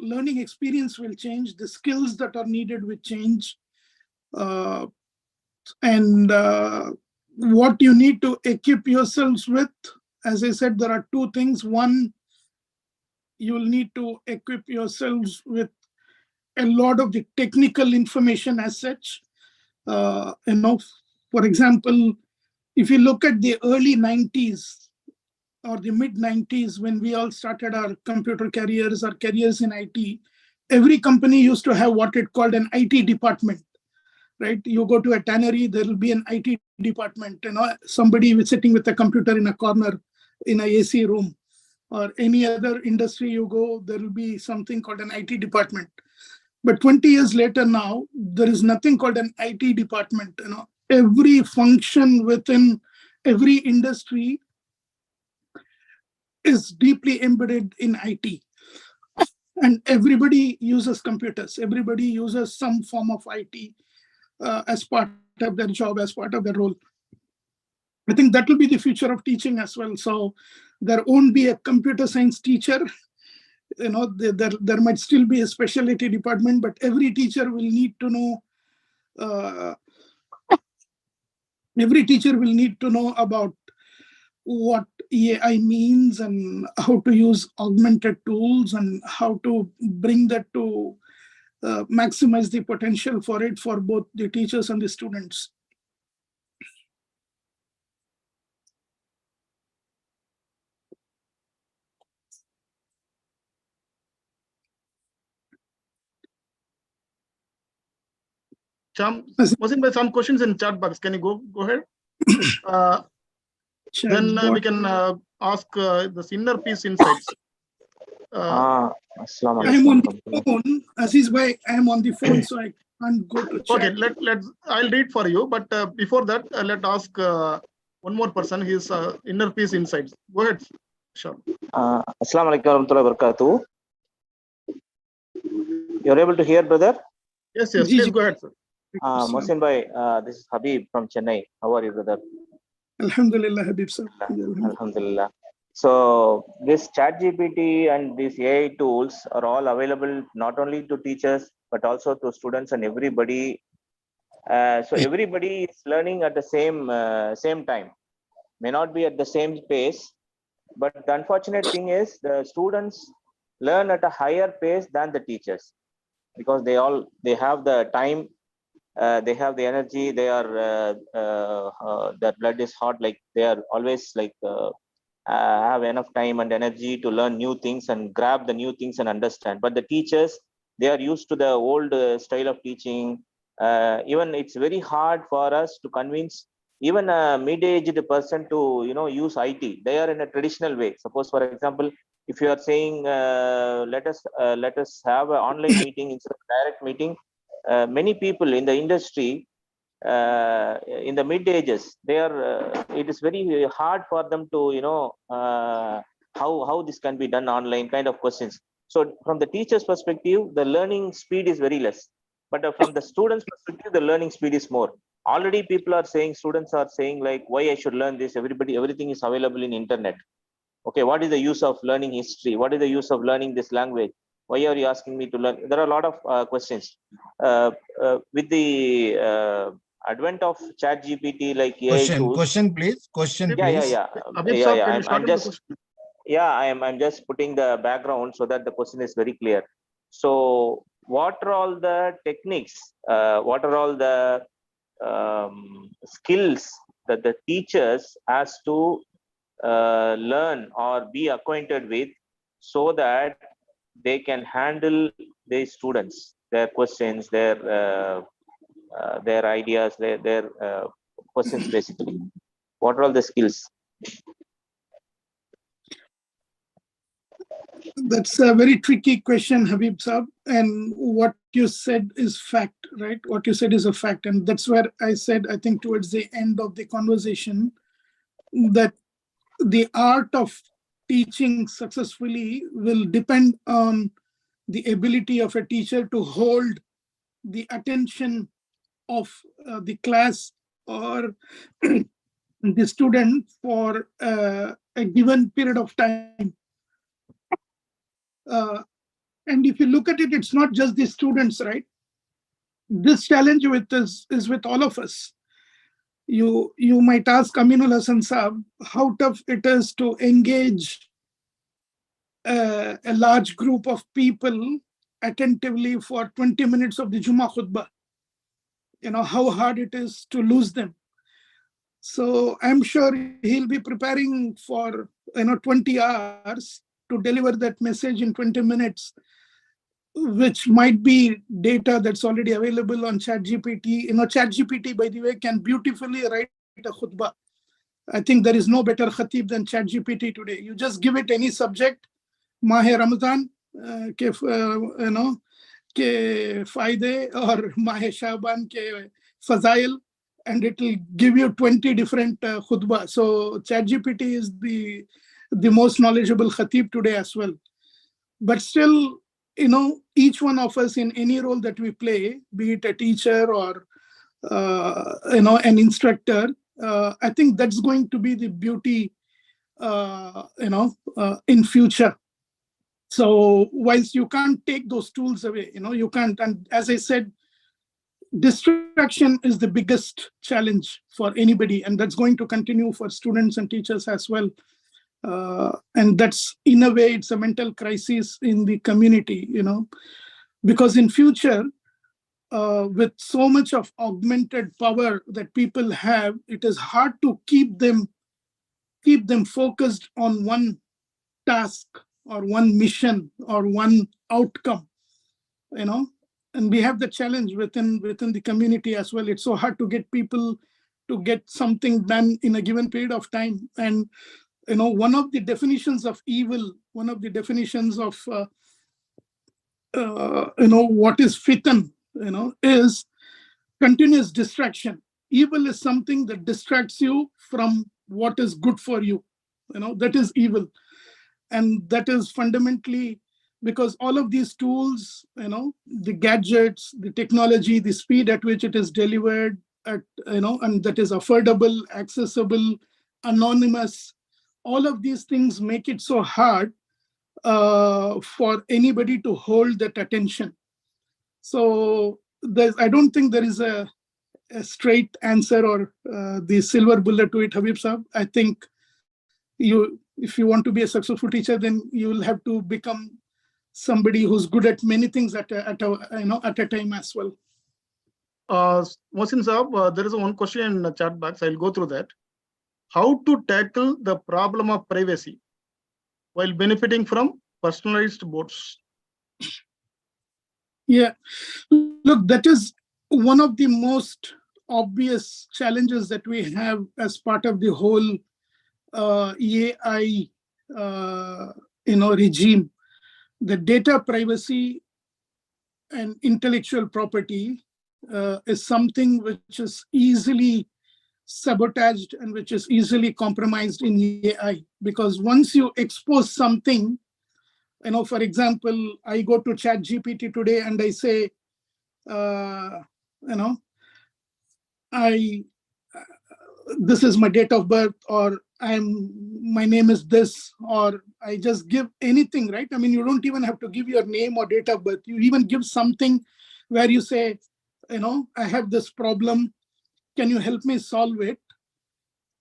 C: learning experience will change. The skills that are needed will change. And what you need to equip yourselves with, as I said, there are two things. One, you will need to equip yourselves with a lot of the technical information as such. For example, if you look at the early 90s or the mid 90s, when we all started our computer careers, our careers in IT, every company used to have what it called an IT department, right? You go to a tannery, there will be an IT department, somebody sitting with a computer in a corner in a AC room, or any other industry you go, there will be something called an IT department. But 20 years later now, there is nothing called an IT department. Every function within every industry is deeply embedded in IT. And everybody uses computers. Everybody uses some form of IT as part of their job, as part of their role. I think that will be the future of teaching as well. So there won't be a computer science teacher. There might still be a specialty department, but every teacher will need to know. Every teacher will need to know about what AI means and how to use augmented tools and how to bring that to maximize the potential for it for both the teachers and the students.
B: Mohsin, some questions in chat box. Can you go ahead? Then we can ask the inner peace insights.
C: I'm on the phone, Aziz bhai. I am on the phone, so I can't go to chat.
B: Okay, I'll read for you, but before that, let's ask one more person. His inner peace insights. Go ahead, sure.
F: Assalamu alaikum warahmatullahi wabarakatuh. You're able to hear, brother?
B: Yes, please go ahead, sir.
F: Mohsin bhai, this is Habib from Chennai. How are you, brother?
C: Alhamdulillah, Habib sir.
F: Alhamdulillah. So this ChatGPT and these AI tools are all available not only to teachers but also to students and everybody. So everybody is learning at the same time. May not be at the same pace, but the unfortunate thing is the students learn at a higher pace than the teachers because they have the time, they have the energy, they are their blood is hot, like they are always like have enough time and energy to learn new things and grab the new things and understand. But the teachers, they are used to the old style of teaching. Even it's very hard for us to convince even a mid-aged person to use IT. They are in a traditional way. Suppose, for example, if you are saying let us have an online meeting instead of direct meeting, many people in the industry in the mid ages, they are it is very hard for them to how this can be done online kind of questions. So from the teacher's perspective, the learning speed is very less, but from the student's perspective, the learning speed is more. Already people are saying, students are saying like, why I should learn this? Everything is available in internet. Okay, what is the use of learning history? What is the use of learning this language? Why are you asking me to learn? There are a lot of questions. With the advent of ChatGPT, like AI tools.
D: Question, please. Question,
F: Yeah,
D: please.
B: Habib sir, can you
F: I'm
B: start with the
F: just
B: question?
F: I'm just putting the background so that the question is very clear. So, what are all the techniques? What are all the skills that the teachers has to learn or be acquainted with, so that they can handle their students, their questions, their ideas, their questions basically. What are all the skills?
C: That's a very tricky question, Habib Saab. And what you said is fact, right? What you said is a fact. And that's where I said, I think towards the end of the conversation, that the art of teaching successfully will depend on the ability of a teacher to hold the attention of the class or the student for a given period of time. And if you look at it, it's not just the students, right? This challenge is with all of us. You might ask Aminul Hasan Saab how tough it is to engage a large group of people attentively for 20 minutes of the Jummah khutbah. How hard it is to lose them. So I'm sure he'll be preparing for 20 hours to deliver that message in 20 minutes, which might be data that's already available on ChatGPT. ChatGPT, by the way, can beautifully write a khutbah. I think there is no better khatib than ChatGPT today. You just give it any subject, Mahe Ramadan, ke faide or Mahe Shaban ke fazail, and it will give you 20 different khutbah. So ChatGPT is the most knowledgeable khatib today as well. But still, each one of us in any role that we play, be it a teacher or an instructor, I think that's going to be the beauty in future. So whilst you can't take those tools away, you can't. And as I said, distraction is the biggest challenge for anybody, and that's going to continue for students and teachers as well. And that's, in a way, it's a mental crisis in the community, because in future, with so much of augmented power that people have, it is hard to keep them focused on one task or one mission or one outcome, and we have the challenge within the community as well. It's so hard to get people to get something done in a given period of time. And one of the definitions of evil, one of the definitions of what is fitan, is continuous distraction. Evil is something that distracts you from what is good for you. That is evil, and that is fundamentally because all of these tools, the gadgets, the technology, the speed at which it is delivered, and that is affordable, accessible, anonymous, all of these things make it so hard for anybody to hold that attention. So I don't think there is a straight answer or the silver bullet to it, Habib Saab. I think if you want to be a successful teacher, then you will have to become somebody who's good at many things at a time as well.
B: Mohsin Saab, there is one question in the chat box. I'll go through that. How to tackle the problem of privacy while benefiting from personalized boards?
C: Yeah, look, that is one of the most obvious challenges that we have as part of the whole AI regime. The data privacy and intellectual property is something which is easily sabotaged and which is easily compromised in AI, because once you expose something, for example, I go to ChatGPT today and I say, this is my date of birth, or my name is this, or I just give anything, right? I mean, you don't even have to give your name or date of birth. You even give something where you say, I have this problem. Can you help me solve it?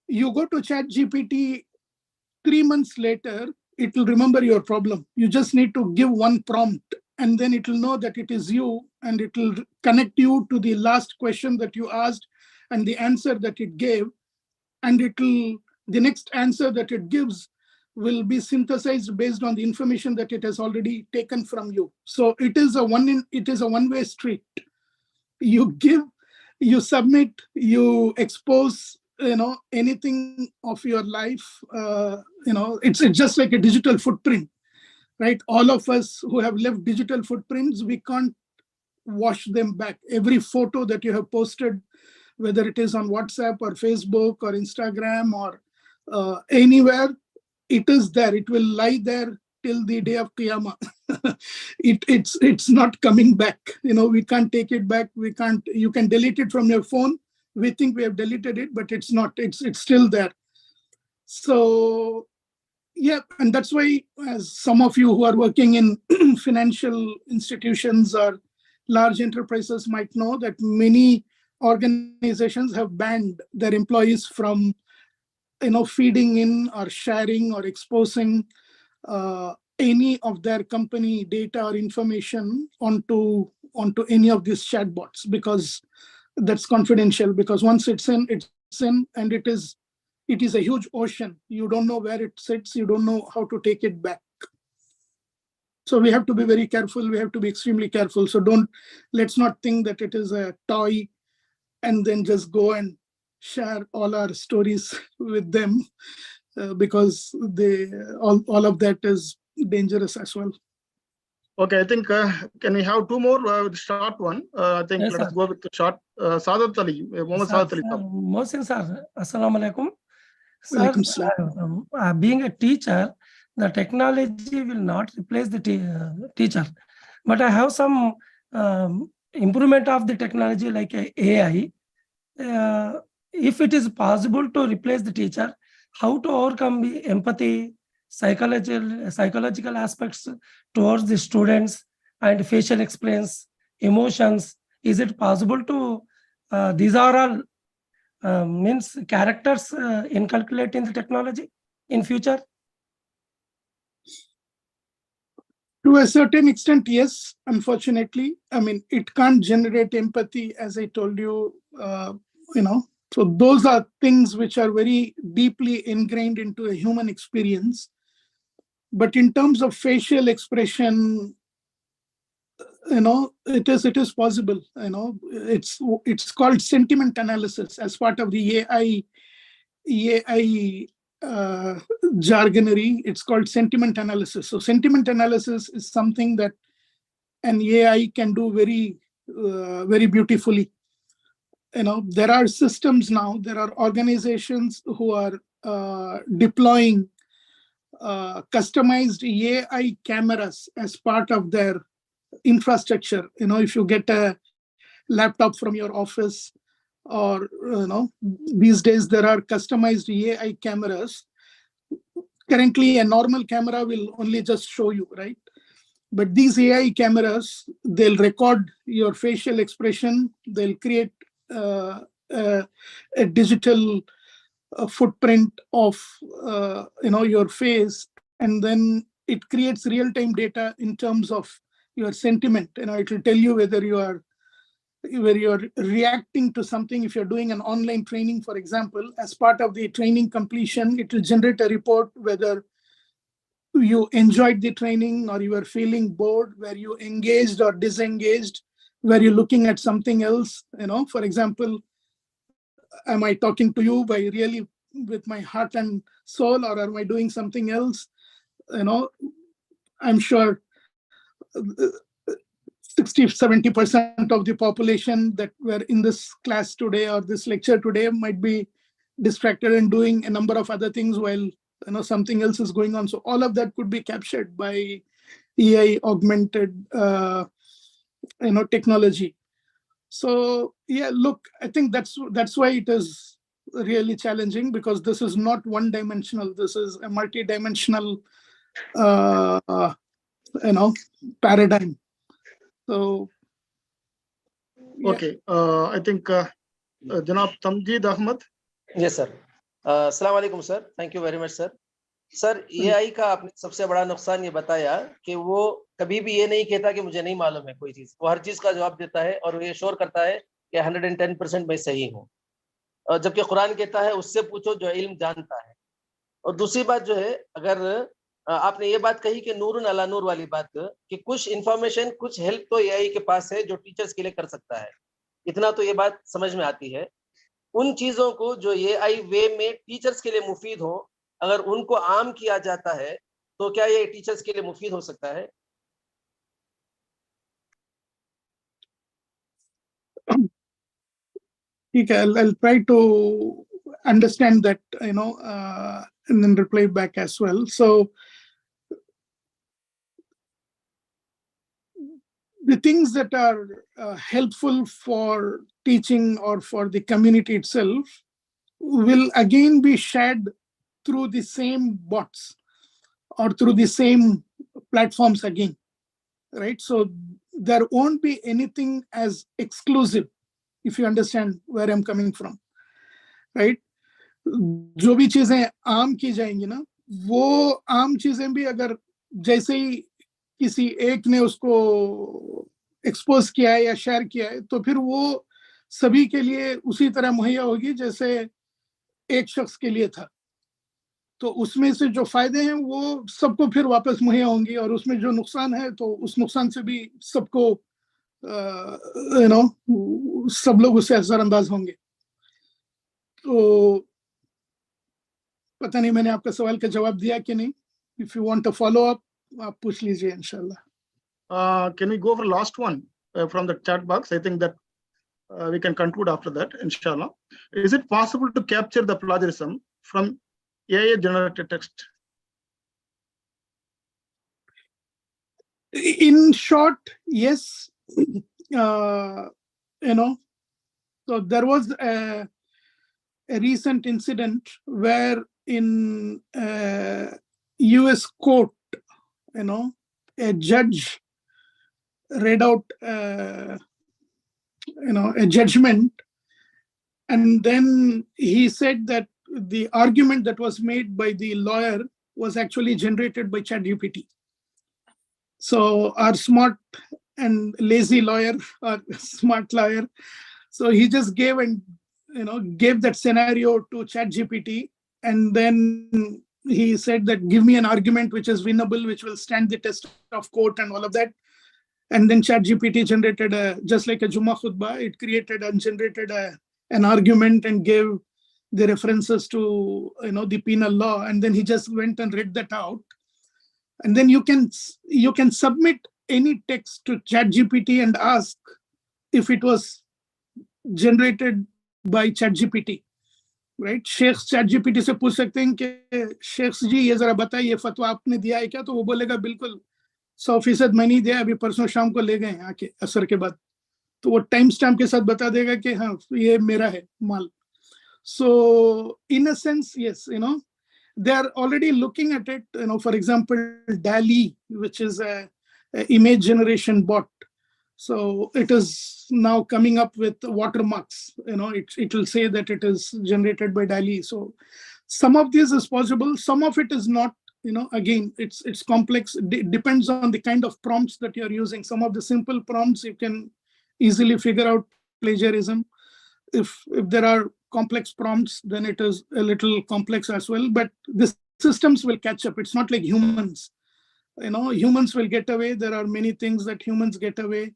C: You go to ChatGPT, 3 months later, it will remember your problem. You just need to give one prompt, and then it will know that it is you, and it will connect you to the last question that you asked and the answer that it gave. And the next answer that it gives will be synthesized based on the information that it has already taken from you. So it is a one-way street. You give, you submit, you expose, anything of your life. It's just like a digital footprint, right? All of us who have left digital footprints, we can't wash them back. Every photo that you have posted, whether it is on WhatsApp or Facebook or Instagram or anywhere, it is there. It will lie there till the day of Qiyamah. It's not coming back. We can't take it back. You can delete it from your phone. We think we have deleted it, but it's not. It's still there. So yeah, and that's why, as some of you who are working in financial institutions or large enterprises might know, that many organizations have banned their employees from feeding in or sharing or exposing any of their company data or information onto any of these chatbots, because that's confidential. Because once it's in, and it is a huge ocean. You don't know where it sits. You don't know how to take it back. So we have to be very careful. We have to be extremely careful. So let's not think that it is a toy and then just go and share all our stories with them, because all of that is dangerous as well.
B: Okay, I think can we have 2 more short one? I think
G: Yes,
B: let's
G: sir.
B: go with the short. Sadat Ali, Mohammed Sadat Ali.
G: Mohsin sir, Assalamu alaikum. Sir,
C: Walaikum salam.
G: being a teacher, the technology will not replace the teacher. But I have some improvement of the technology like AI. If it is possible to replace the teacher, how to overcome the empathy, psychological aspects towards the students, and facial expressions, emotions? Is it possible to, these are all means characters inculcate in the technology in future?
C: To a certain extent, yes, unfortunately. I mean, it can't generate empathy, as I told you, So those are things which are very deeply ingrained into a human experience. But in terms of facial expression, it is possible. It's called sentiment analysis as part of the AI jargonery. It's called sentiment analysis. So sentiment analysis is something that an AI can do very, very beautifully. There are systems now. There are organizations who are deploying customized AI cameras as part of their infrastructure. If you get a laptop from your office, or these days there are customized AI cameras. Currently, a normal camera will only just show you, right? But these AI cameras, they'll record your facial expression. They'll create a digital footprint of your face, and then it creates real-time data in terms of your sentiment. It will tell you whether you're reacting to something. If you're doing an online training, for example, as part of the training completion, it will generate a report whether you enjoyed the training, or you were feeling bored, were you engaged or disengaged, were you looking at something else. For example, am I talking to you by really with my heart and soul, or am I doing something else? I'm sure 60-70% of the population that were in this class today or this lecture today might be distracted and doing a number of other things while something else is going on. So all of that could be captured by AI augmented technology. So yeah, look, I think that's why it is really challenging, because this is not one dimensional. This is a multi-dimensional paradigm. So yeah.
B: Okay, I think Janab Tamjid Ahmad.
H: Yes, sir. Assalamu alaikum, sir. Thank you very much, sir. Sir AI का आपने सबसे बड़ा नुकसान ये बताया कि वो कभी भी ये नहीं कहता कि मुझे नहीं मालूम है कोई चीज। वो हर चीज का जवाब देता है और ये श्योर करता है कि 110% मैं सही हूँ। और जबकि कुरान कहता है उससे पूछो जो इल्म जानता है। और दूसरी बात जो है, अगर आपने ये बात कही कि नूरुन अला नूर वाली बात, कि कुछ इंफॉर्मेशन, कुछ हेल्प तो AI के पास है जो टीचर्स के लिए कर सकता है, इतना तो ये बात समझ में आती है। उन चीजों को जो AI वे में टीचर्स के लिए मुफीद हो, अगर उनको आम किया जाता है तो क्या ये टीचर्स के लिए मुफीद हो सकता है?
C: Okay, I'll try to understand that, and then reply back as well. So the things that are helpful for teaching or for the community itself will again be shared through the same bots or through the same platforms again, right? So there won't be anything as exclusive, if you understand where I'm coming from, right? जो भी चीजें आम की जाएंगी ना, वो आम चीजें भी अगर जैसे ही किसी एक ने उसको एक्सपोज किया है या शेयर किया है, तो फिर वो सभी के लिए उसी तरह मुहैया होगी जैसे एक शख्स के लिए था। तो उसमें से जो फायदे हैं वो सबको फिर वापस मुहैया होंगी, और उसमें जो नुकसान है तो उस नुकसान से भी सबको सब लोग उससे असरअंदाज होंगे। तो पता नहीं मैंने आपका सवाल का जवाब दिया कि नहीं। If you want to follow up, आप पूछ लीजिए इंशाल्लाह।
B: Can we go for last one from the chat box? I think that we can conclude after that, inshallah. Is it possible to capture the plagiarism from AI generated text?
C: In short, yes. So there was a recent incident where in US court, a judge read out a judgment, and then he said that the argument that was made by the lawyer was actually generated by ChatGPT. So our smart and lazy lawyer, or smart lawyer, so he just gave that scenario to ChatGPT, and then he said that give me an argument which is winnable, which will stand the test of court and all of that. And then ChatGPT generated just like a Jummah khutbah, it created and generated an argument and gave the references to the penal law, and then he just went and read that out. And then you can submit any text to ChatGPT and ask if it was generated by ChatGPT. Right? शेख ChatGPT से पूछ सकते हैं कि शेख जी ये जरा बताइए ये फतवा आपने दिया है क्या, तो वो बोलेगा बिल्कुल 100% मैं नहीं दिया, अभी परसों शाम को ले गए आके असर के बाद, तो वो टाइम स्टैम्प के साथ बता देगा कि हाँ ये मेरा है माल. So in a sense, yes, they are already looking at it. For example, DALL-E, which is a image generation bot. So it is now coming up with watermarks. It will say that it is generated by DALL-E. So some of this is possible, some of it is not. Again, it's complex. Depends on the kind of prompts that you're using. Some of the simple prompts you can easily figure out plagiarism. If there are complex prompts, then it is a little complex as well. But the systems will catch up. It's not like humans. Humans will get away. There are many things that humans get away.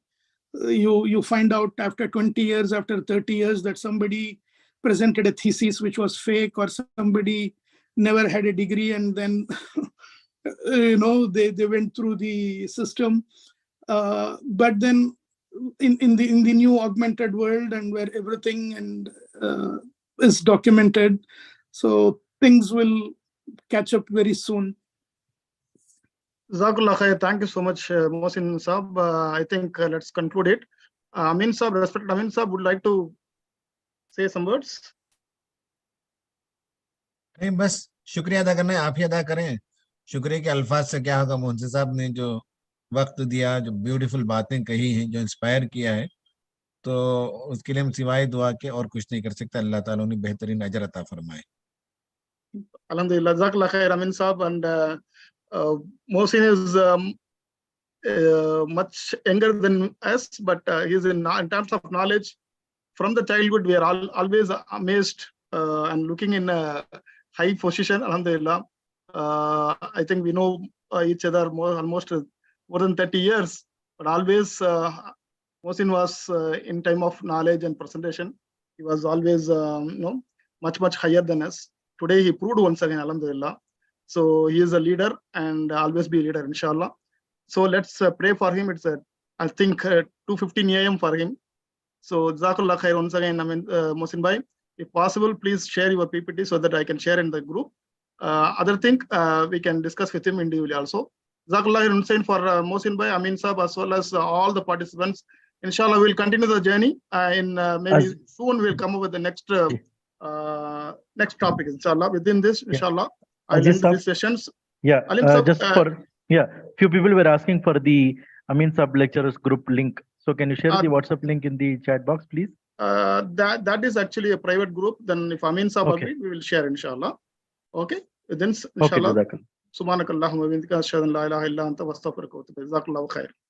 C: You find out after 20 years, after 30 years, that somebody presented a thesis which was fake, or somebody never had a degree, and then they went through the system. But then in the new augmented world, and where everything is documented, so things will catch up very soon.
B: Jazakallah khair. Thank you so much, Mohsin Saab. I think let's conclude it. Amin Saab, respected Amin Saab, would like to say some words?
D: नहीं, बस शुक्रिया अदा करना है, आप ही अदा करें. शुक्रिया के अल्फाज से क्या होगा. मोहसिन साहब ने जो वक्त दिया, जो ब्यूटीफुल बातें कही हैं, जो इंस्पायर किया है, तो उसके लिए हम सिवाय दुआ के और कुछ नहीं कर सकते. अल्लाह ताला उन्हें बेहतरीन अजर अता फरमाए.
B: Alhamdulillah, Jazakallah khair, Amin Saab. And Mohsin is much younger than us, but he's in terms of knowledge, from the childhood, we are always amazed and looking in a high position. Alhamdulillah. I think we know each other almost more than 30 years, but always Mohsin was in time of knowledge and presentation. He was always much higher than us. Today he proved once again, Alhamdulillah. So he is a leader and always be a leader, inshallah. So let's pray for him. It's I think 2:15 a.m. for him. So Jazakallah khair once again, Mohsin bhai. If possible, please share your PPT so that I can share in the group. Other thing we can discuss with him individually also. Jazakallah khair once again for Mohsin bhai, Amin Saab, as well as all the participants. Inshallah, we'll continue the journey. Maybe soon we'll come up with the next next topic. Inshallah, within this, inshallah, I'll end these sessions.
E: Yeah,
B: Alim Saab,
E: few people were asking for the Amin Saab lecturers group link. So can you share the WhatsApp link in the chat box, please?
B: That is actually a private group. Then if Amin Saab agree, we will share, inshallah. Okay. Then inshallah.
E: Okay,
B: Subhanakallahumma wa bihamdika ashhadu an la ilaha illa anta astaghfiruka wa atubu ilaik. Jazakallahu khair.